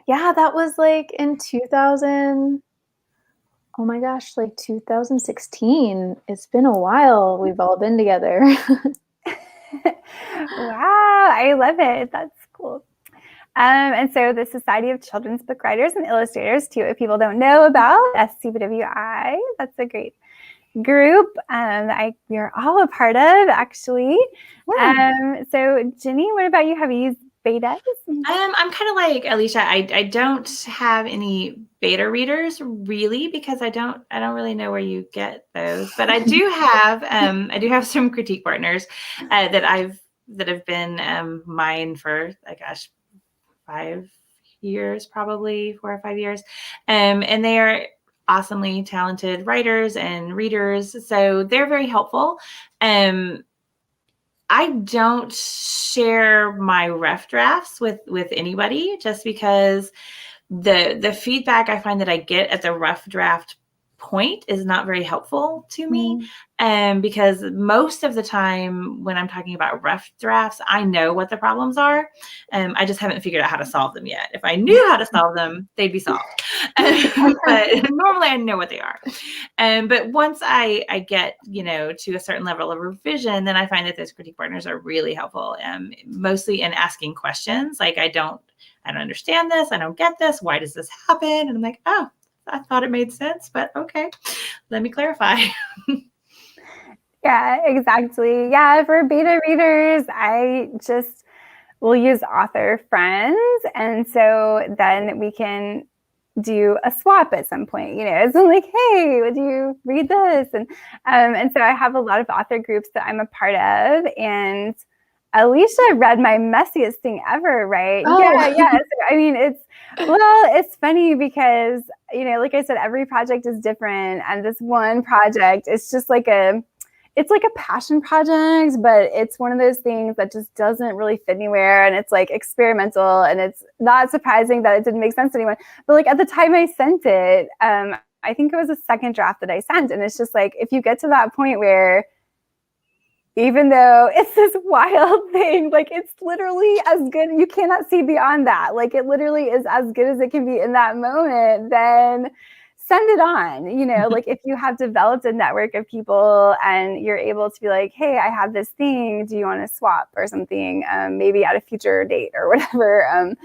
Yeah, that was like in 2000. Oh my gosh, like 2016. It's been a while. We've all been together. Wow, I love it. That's cool. And so the Society of Children's Book Writers and Illustrators, too, if people don't know about SCBWI, that's a great group that we're all a part of, actually. Yeah. So Jenny, what about you? Have you used betas? I'm kind of like Alicia. I don't have any beta readers really, because I don't really know where you get those. But I do have some critique partners that have been mine for 5 years, probably 4 or 5 years, and they are awesomely talented writers and readers. So they're very helpful. I don't share my rough drafts with anybody, just because the feedback I find that I get at the rough draft point is not very helpful to me. Because most of the time when I'm talking about rough drafts, I know what the problems are. I just haven't figured out how to solve them yet. If I knew how to solve them, they'd be solved. But normally I know what they are. But once I get, to a certain level of revision, then I find that those critique partners are really helpful, mostly in asking questions. Like, I don't understand this. I don't get this. Why does this happen? And I'm like, oh, I thought it made sense, but okay, let me clarify. Yeah, exactly. Yeah, for beta readers, I just will use author friends. And so then we can do a swap at some point. It's like, hey, would you read this? And so I have a lot of author groups that I'm a part of, and Alicia read my messiest thing ever, right? Oh. Yeah. So, I mean, it's funny because, like I said, every project is different. And this one project is just like it's like a passion project, but it's one of those things that just doesn't really fit anywhere. And it's like experimental, and it's not surprising that it didn't make sense to anyone. But like at the time I sent it, I think it was a second draft that I sent. And it's just like, if you get to that point where, even though it's this wild thing, like it's literally as good, you cannot see beyond that. Like it literally is as good as it can be in that moment, then send it on. Like if you have developed a network of people and you're able to be like, hey, I have this thing, do you want to swap or something? Maybe at a future date or whatever.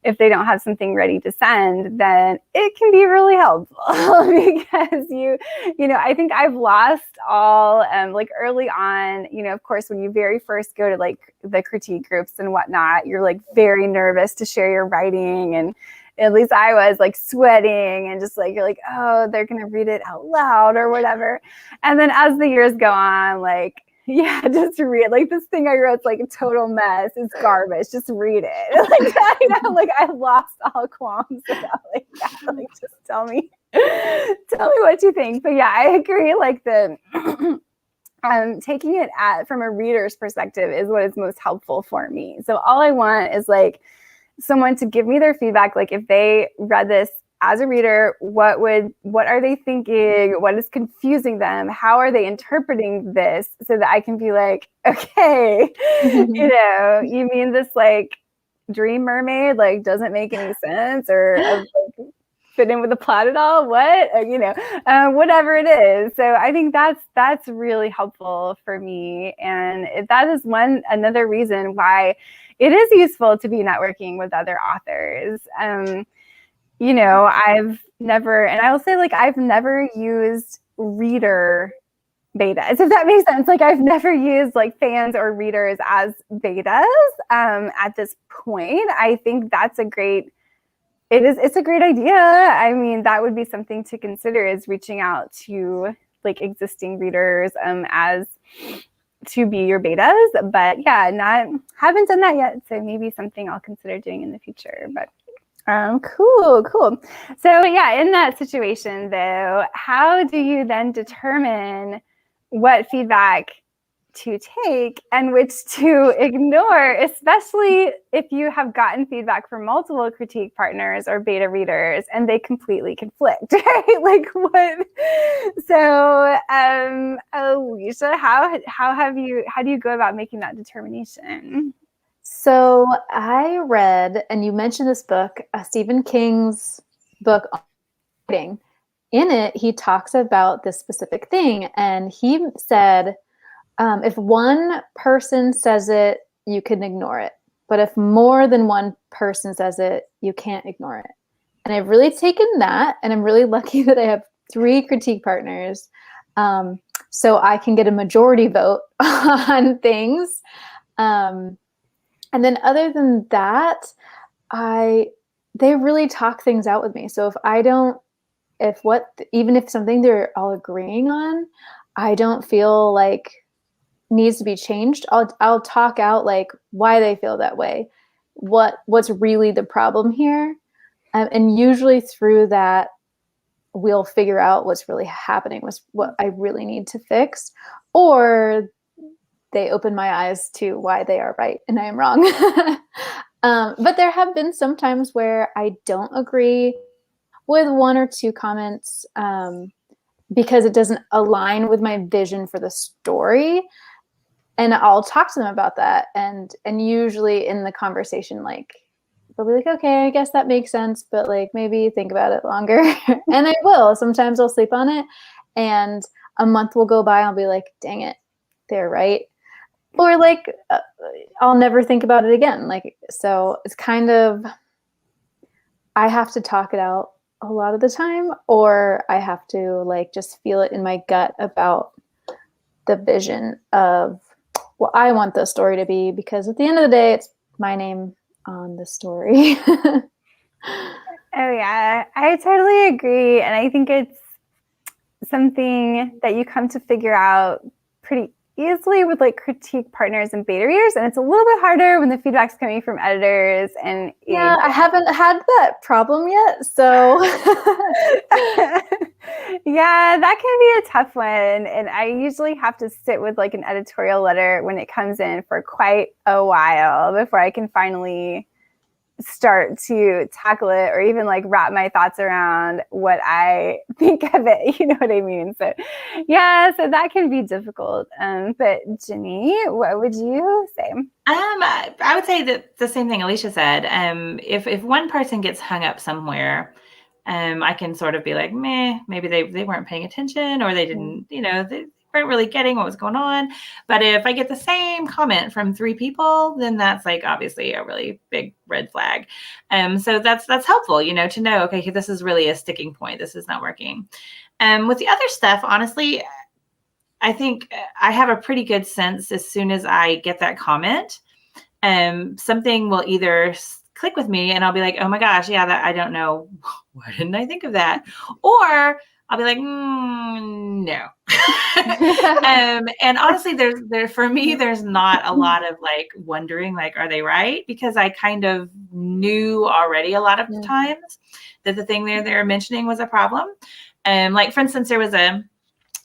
If they don't have something ready to send, then it can be really helpful because I think I've lost all, like early on, of course, when you very first go to like the critique groups and whatnot, you're like very nervous to share your writing. And at least I was like sweating and just like, you're like, oh, they're going to read it out loud or whatever. And then as the years go on, like, yeah, just read. Like this thing I wrote, it's like a total mess. It's garbage. Just read it. Like I know, like I lost all qualms about like that. Like just tell me what you think. But yeah, I agree. Like the taking it from a reader's perspective is what is most helpful for me. So all I want is like someone to give me their feedback. Like if they read this as a reader, what are they thinking? What is confusing them? How are they interpreting this? So that I can be like, okay, you mean this like dream mermaid like doesn't make any sense or like, fit in with the plot at all? What? Whatever it is. So I think that's really helpful for me. And that is another reason why it is useful to be networking with other authors. I've never used reader betas, if that makes sense. Like I've never used like fans or readers as betas at this point. I think it's a great idea. I mean, that would be something to consider, is reaching out to like existing readers as to be your betas. But yeah, haven't done that yet. So maybe something I'll consider doing in the future. But cool. So yeah, in that situation though, how do you then determine what feedback to take and which to ignore, especially if you have gotten feedback from multiple critique partners or beta readers and they completely conflict, right? Like what? So, Alicia, how do you go about making that determination? So I read, and you mentioned this book, Stephen King's book on writing. In it, he talks about this specific thing, and he said, if one person says it, you can ignore it. But if more than one person says it, you can't ignore it. And I've really taken that, and I'm really lucky that I have 3 critique partners, so I can get a majority vote on things. And then other than that, they really talk things out with me. So even if something they're all agreeing on, I don't feel like needs to be changed, I'll talk out like why they feel that way, what's really the problem here, and usually through that we'll figure out what's really happening, what I really need to fix, or they open my eyes to why they are right and I am wrong. But there have been some times where I don't agree with one or two comments because it doesn't align with my vision for the story. And I'll talk to them about that. And usually in the conversation, like, they'll be like, okay, I guess that makes sense, but like maybe think about it longer. And I will. Sometimes I'll sleep on it and a month will go by and I'll be like, dang it, they're right. Or like, I'll never think about it again. Like, so it's kind of, I have to talk it out a lot of the time, or I have to like just feel it in my gut about the vision of what I want the story to be, because at the end of the day, it's my name on the story. Oh yeah, I totally agree. And I think it's something that you come to figure out pretty easily with like critique partners and beta readers. And it's a little bit harder when the feedback's coming from editors and yeah, I haven't had that problem yet. So yeah, that can be a tough one. And I usually have to sit with like an editorial letter when it comes in for quite a while before I can finally start to tackle it or even like wrap my thoughts around what I think of it. You know what I mean? So yeah, so that can be difficult. But Jenny, what would you say? I would say that the same thing Alicia said. If one person gets hung up somewhere, I can sort of be like, meh, maybe they weren't paying attention, or they didn't, they weren't really getting what was going on. But if I get the same comment from 3 people, then that's like obviously a really big red flag. So that's helpful, to know, okay, this is really a sticking point. This is not working. With the other stuff, honestly, I think I have a pretty good sense as soon as I get that comment, something will either click with me and I'll be like, oh my gosh, yeah, that I don't know. Why didn't I think of that? Or I'll be like, no. And honestly, for me, there's not a lot of like wondering, like, are they right? Because I kind of knew already a lot of times that the thing they're mentioning was a problem. Like, for instance, there was a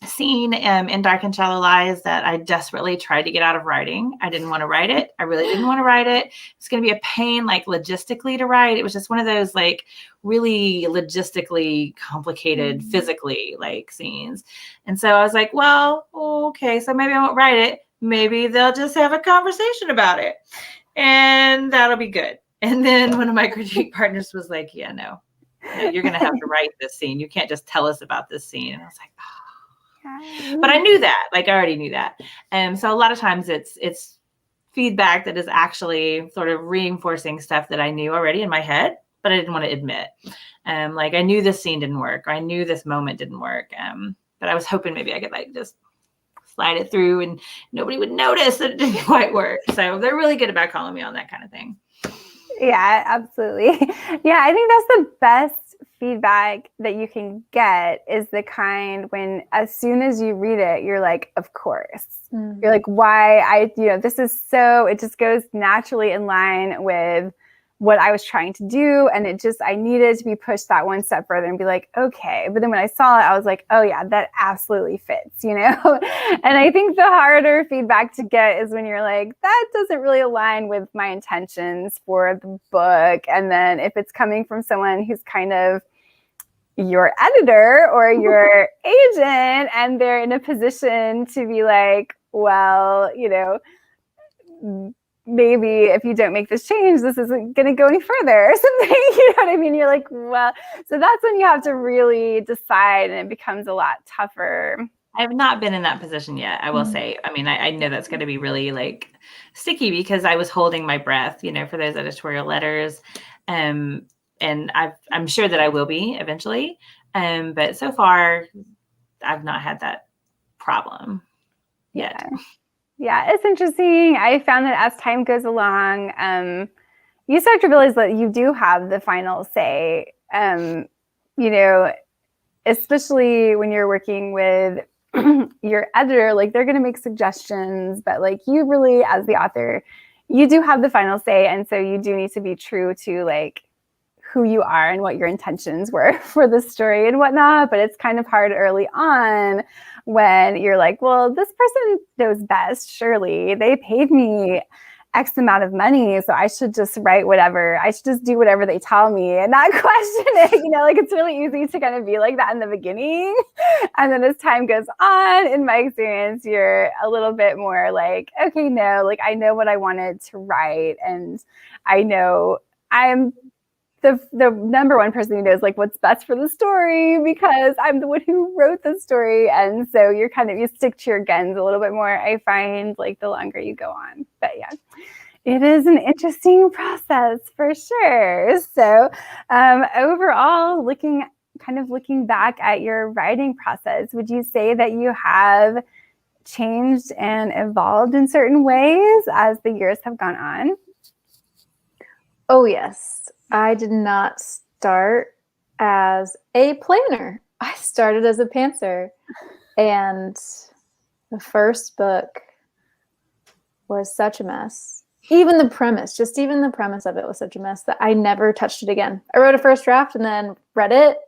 scene in Dark and Shallow Lies that I desperately tried to get out of writing. I didn't want to write it. I really didn't want to write it. It's going to be a pain, like logistically to write. It was just one of those like really logistically complicated, physically like scenes. And so I was like, well, okay, so maybe I won't write it. Maybe they'll just have a conversation about it and that'll be good. And then one of my critique partners was like, yeah, no, you're going to have to write this scene. You can't just tell us about this scene. And I was like, oh. But I knew that, like I already knew that. So a lot of times it's feedback that is actually sort of reinforcing stuff that I knew already in my head, but I didn't want to admit. Like I knew this scene didn't work, or I knew this moment didn't work. But I was hoping maybe I could like just slide it through and nobody would notice that it didn't quite work. So they're really good about calling me on that kind of thing. Yeah, absolutely. Yeah, I think that's the best feedback that you can get is the kind when as soon as you read it, you're like, of course. You're like, why this is so, it just goes naturally in line with what I was trying to do. And I needed to be pushed that one step further and be like, okay. But then when I saw it, I was like, oh yeah, that absolutely fits, And I think the harder feedback to get is when you're like, that doesn't really align with my intentions for the book. And then if it's coming from someone who's kind of your editor or your agent, and they're in a position to be like, well, maybe if you don't make this change, this isn't going to go any further or something. You know what I mean? You're like, well, so that's when you have to really decide and it becomes a lot tougher. I have not been in that position yet, I will say. I mean, I know that's going to be really like sticky because I was holding my breath, for those editorial letters. And I'm sure that I will be eventually. But so far, I've not had that problem yet. Yeah, it's interesting. I found that as time goes along, you start to realize that you do have the final say, especially when you're working with your editor, like they're going to make suggestions, but like you really, as the author, you do have the final say. And so you do need to be true to like who you are and what your intentions were for the story and whatnot. But it's kind of hard early on when you're like, well, this person knows best. Surely they paid me X amount of money, so I should just write whatever. I should just do whatever they tell me and not question it. Like it's really easy to kind of be like that in the beginning. And then as time goes on, in my experience, you're a little bit more like, okay, no, like I know what I wanted to write. And I know I'm the number one person who knows like what's best for the story because I'm the one who wrote the story. And so you stick to your guns a little bit more, I find, like the longer you go on. But yeah, it is an interesting process for sure. So overall, looking back at your writing process, would you say that you have changed and evolved in certain ways as the years have gone on? Oh, yes. I did not start as a planner. I started as a pantser. And the first book was such a mess. Even the premise of it was such a mess that I never touched it again. I wrote a first draft and then read it.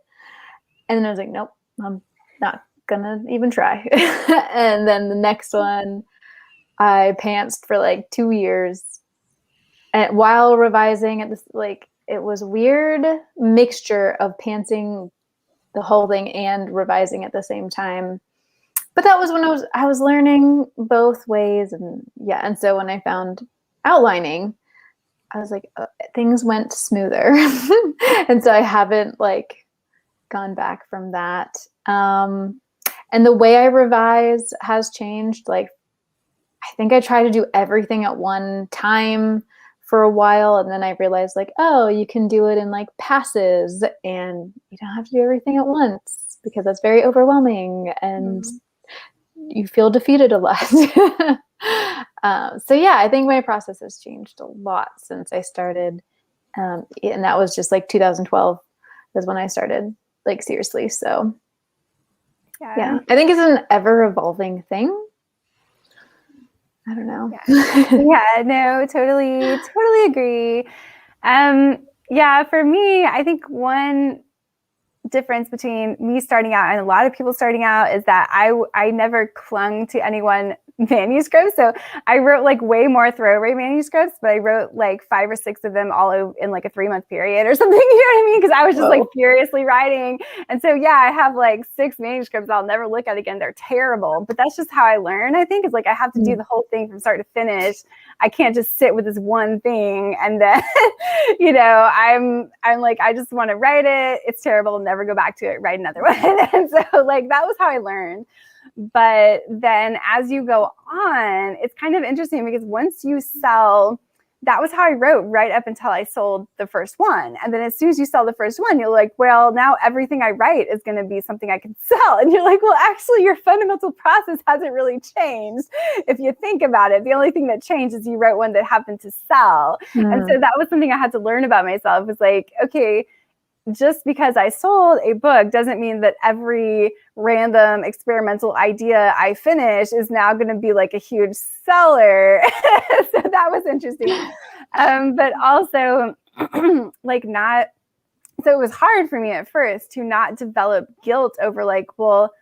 And then I was like, nope, I'm not going to even try. And then the next one, I pantsed for like 2 years. And while revising at this, like, it was a weird mixture of pantsing the whole thing and revising at the same time. But that was when I was learning both ways. And so when I found outlining, I was like, things went smoother. And so I haven't like gone back from that. And the way I revise has changed. Like, I think I try to do everything at one time for a while, and then I realized like, oh, you can do it in like passes and you don't have to do everything at once because that's very overwhelming and you feel defeated a lot. So yeah, I think my process has changed a lot since I started. And that was just like 2012 was when I started like seriously. So yeah, I think it's an ever evolving thing. I don't know. Yeah, no, totally agree. Yeah, for me, I think one difference between me starting out and a lot of people starting out is that I never clung to any one manuscript. So I wrote like way more throwaway manuscripts, but I wrote like 5 or 6 of them all in like a 3-month period or something, you know what I mean? Because I was just like furiously writing. And so yeah, I have like 6 manuscripts I'll never look at again. They're terrible, but that's just how I learn. I think it's like I have to do the whole thing from start to finish. I can't just sit with this one thing and then, I'm like, I just want to write it. It's terrible. Never go back to it. Write another one. And so like that was how I learned. But then as you go on, it's kind of interesting because once you sell, that was how I wrote right up until I sold the first one. And then as soon as you sell the first one, you're like, well, now everything I write is going to be something I can sell. And you're like, well, actually, your fundamental process hasn't really changed. If you think about it, the only thing that changed is you wrote one that happened to sell. And so that was something I had to learn about myself. It was like, okay, just because I sold a book doesn't mean that every random experimental idea I finish is now going to be like a huge seller. So that was interesting. But also like so it was hard for me at first to not develop guilt over like, well,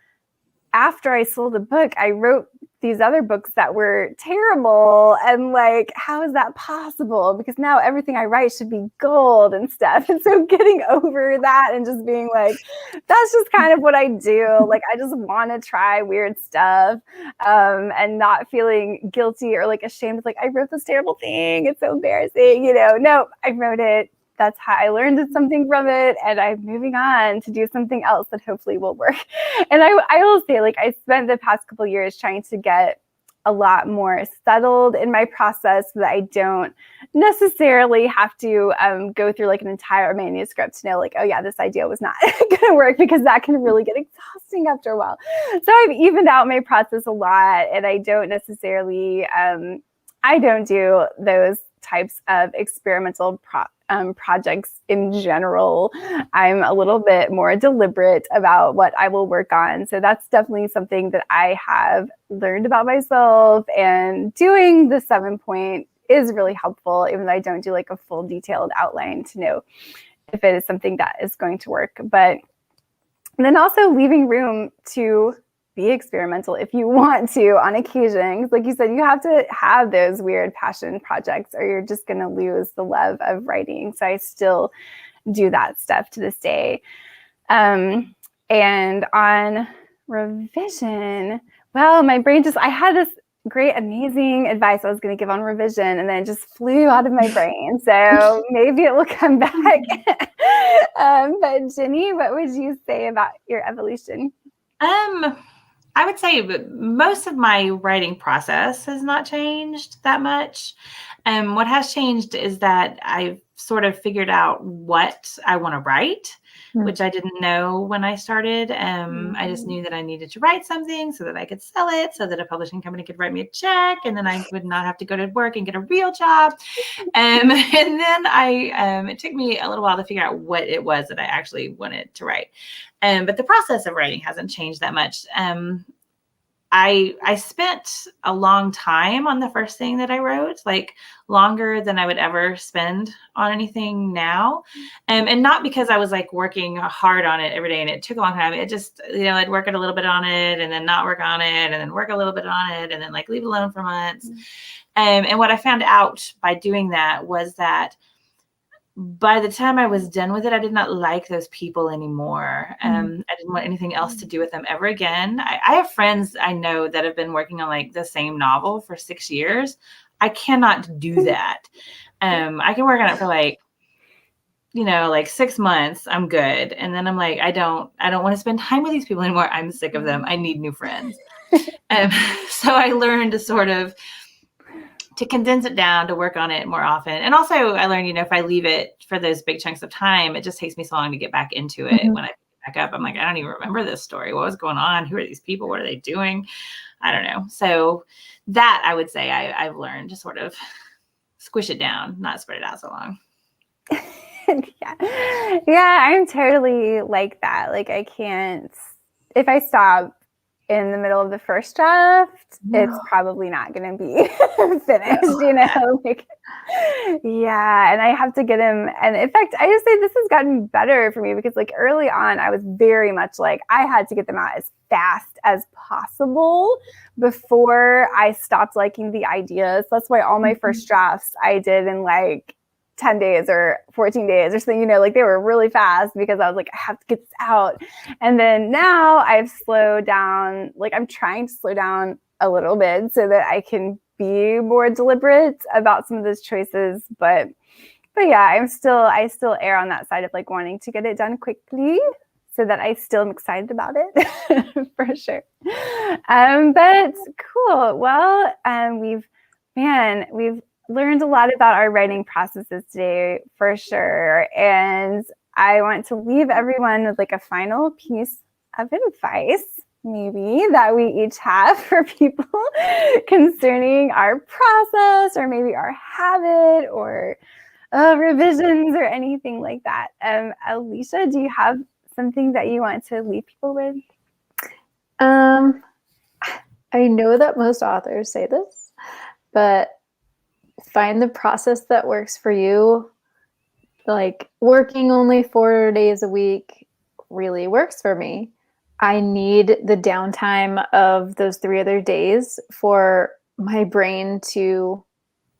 after I sold the book, I wrote these other books that were terrible. And like, how is that possible? Because now everything I write should be gold and stuff. And so getting over that and just being like, that's just kind of what I do. Like, I just want to try weird stuff and not feeling guilty or like ashamed. Like, I wrote this terrible thing. It's so embarrassing. No, I wrote it. That's how I learned something from it. And I'm moving on to do something else that hopefully will work. And I will say, like, I spent the past couple of years trying to get a lot more settled in my process so that I don't necessarily have to go through like an entire manuscript to know like, oh yeah, this idea was not going to work, because that can really get exhausting after a while. So I've evened out my process a lot, and I don't necessarily, I don't do those types of experimental projects in general. I'm a little bit more deliberate about what I will work on. So that's definitely something that I have learned about myself, and doing the 7-point is really helpful, even though I don't do like a full detailed outline to know if it is something that is going to work. But then also leaving room to be experimental if you want to on occasion. Like you said, you have to have those weird passion projects or you're just going to lose the love of writing. So I still do that stuff to this day. And on revision, well, my brain I had this great, amazing advice I was going to give on revision, and then it just flew out of my brain. So maybe it will come back. But Jenny, what would you say about your evolution? I would say most of my writing process has not changed that much. What has changed is that I've sort of figured out what I want to write, which I didn't know when I started. I just knew that I needed to write something so that I could sell it, so that a publishing company could write me a check, and then I would not have to go to work and get a real job. And then it took me a little while to figure out what it was that I actually wanted to write. But the process of writing hasn't changed that much. I spent a long time on the first thing that I wrote, like longer than I would ever spend on anything now. And not because I was like working hard on it every day and it took a long time. It just, I'd work a little bit on it and then not work on it and then work a little bit on it and then like leave it alone for months. And what I found out by doing that was that by the time I was done with it, I did not like those people anymore. I didn't want anything else to do with them ever again. I have friends I know that have been working on like the same novel for 6 years. I cannot do that. I can work on it for like 6 months. I'm good. And then I'm like, I don't want to spend time with these people anymore. I'm sick of them. I need new friends. So I learned to condense it down, to work on it more often. And also I learned, if I leave it for those big chunks of time, it just takes me so long to get back into it. When I pick it back up, I'm like, I don't even remember this story. What was going on? Who are these people? What are they doing? I don't know. So that I would say I've learned to sort of squish it down, not spread it out so long. Yeah, I'm totally like that. Like I can't, if I stop in the middle of the first draft, it's probably not going to be finished, like, yeah. And I have to get him. And in fact, I just say this has gotten better for me because like early on, I was very much like, I had to get them out as fast as possible before I stopped liking the ideas. That's why all my first drafts I did in like 10 days or 14 days or something, like they were really fast because I was like, I have to get this out. And then now I've slowed down, like I'm trying to slow down a little bit so that I can be more deliberate about some of those choices. But yeah, I still err on that side of like wanting to get it done quickly so that I still am excited about it for sure. But cool. Well, we've learned a lot about our writing processes today for sure. And I want to leave everyone with like a final piece of advice, maybe that we each have for people concerning our process or maybe our habit or revisions or anything like that. Alicia, do you have something that you want to leave people with? I know that most authors say this, but find the process that works for you. Like working only 4 days a week really works for me. I need the downtime of those 3 other days for my brain to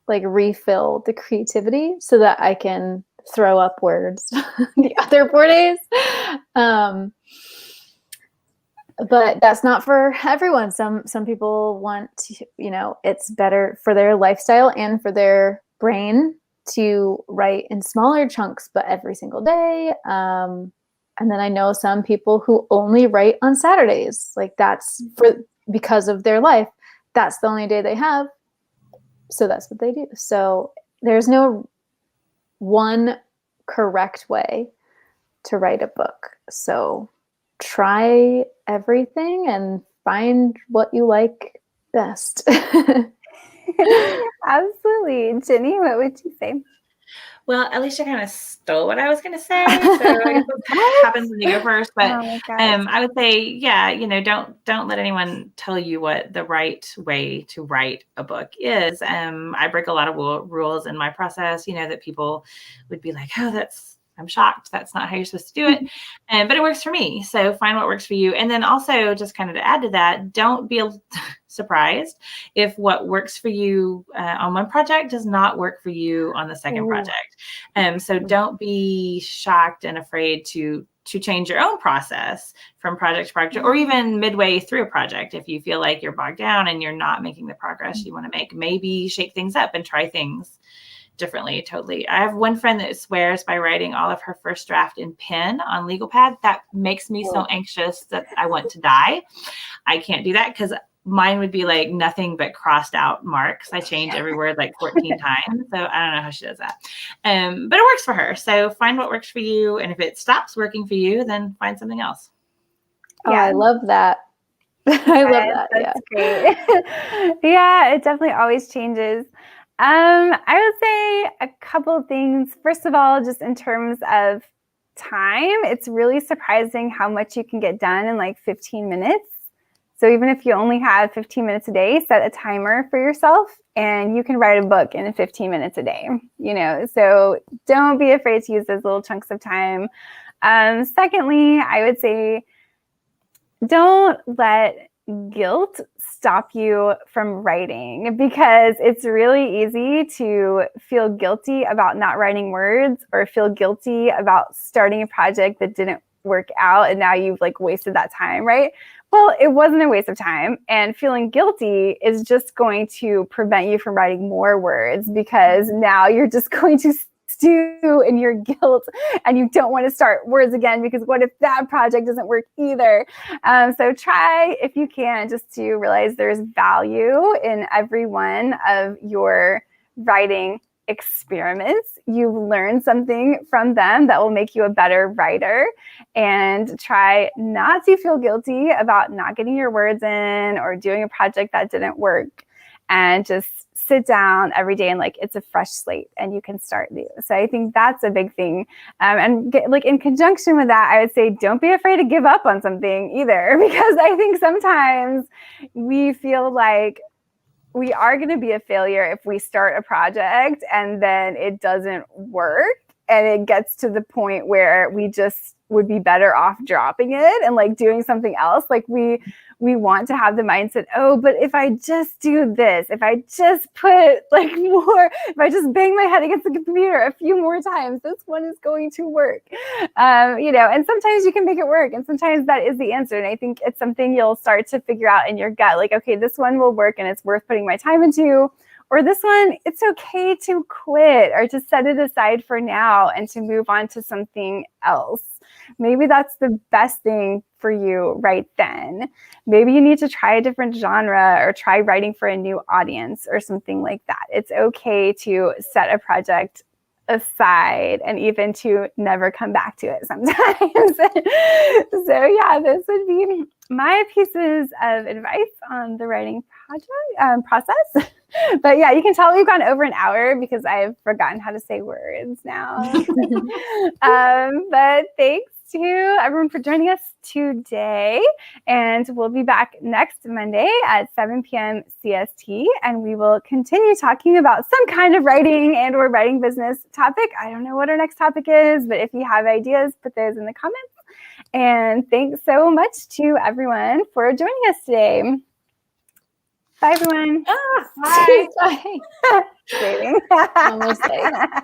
like refill the creativity so that I can throw up words the other 4 days. But that's not for everyone. Some people want to, it's better for their lifestyle and for their brain to write in smaller chunks, but every single day. And then I know some people who only write on Saturdays. Like that's because of their life. That's the only day they have. So that's what they do. So there's no one correct way to write a book. So try everything and find what you like best. Absolutely. Jenny, what would you say? Well, Alicia kind of stole what I was going to say. So I guess what happens when you go first. But I would say, yeah, don't let anyone tell you what the right way to write a book is. I break a lot of rules in my process, that people would be like, oh, that's I'm shocked. That's not how you're supposed to do it. But it works for me. So find what works for you. And then also just kind of to add to that, don't be surprised if what works for you on one project does not work for you on the second project. So don't be shocked and afraid to change your own process from project to project, or even midway through a project. If you feel like you're bogged down and you're not making the progress you want to make, maybe shake things up and try things differently. Totally. I have one friend that swears by writing all of her first draft in pen on legal pad. That makes me so anxious that I want to die. I can't do that because mine would be like nothing but crossed out marks. I change every word like 14 times. So I don't know how she does that. But it works for her. So find what works for you. And if it stops working for you, then find something else. Oh, I love that. I love that. That's great. Yeah, it definitely always changes. I would say a couple of things. First of all, just in terms of time, it's really surprising how much you can get done in like 15 minutes. So even if you only have 15 minutes a day, set a timer for yourself and you can write a book in 15 minutes a day, so don't be afraid to use those little chunks of time. Secondly, I would say don't let guilt stop you from writing, because it's really easy to feel guilty about not writing words or feel guilty about starting a project that didn't work out and now you've like wasted that time, right? Well, it wasn't a waste of time, and feeling guilty is just going to prevent you from writing more words, because now you're just going to stew in your guilt and you don't want to start words again, because what if that project doesn't work either? So try, if you can, just to realize there's value in every one of your writing experiments. You've learned something from them that will make you a better writer, and try not to feel guilty about not getting your words in or doing a project that didn't work, and just sit down every day and like it's a fresh slate and you can start new. So I think that's a big thing. Like in conjunction with that, I would say don't be afraid to give up on something either, because I think sometimes we feel like we are going to be a failure if we start a project and then it doesn't work and it gets to the point where we just would be better off dropping it and like doing something else. Like we want to have the mindset, oh, but if I just do this, if I just put like more, if I just bang my head against the computer a few more times, this one is going to work. And sometimes you can make it work, and sometimes that is the answer. And I think it's something you'll start to figure out in your gut, like, okay, this one will work and it's worth putting my time into. Or this one, it's okay to quit or to set it aside for now and to move on to something else. Maybe that's the best thing for you right then. Maybe you need to try a different genre or try writing for a new audience or something like that. It's okay to set a project aside and even to never come back to it sometimes. So yeah, this would be my pieces of advice on the writing process. But yeah, you can tell we've gone over an hour because I've forgotten how to say words now. But thanks to everyone for joining us today. And we'll be back next Monday at 7 p.m. CST. And we will continue talking about some kind of writing and or writing business topic. I don't know what our next topic is, but if you have ideas, put those in the comments. And thanks so much to everyone for joining us today. Bye, everyone. Bye. Bye. Almost there.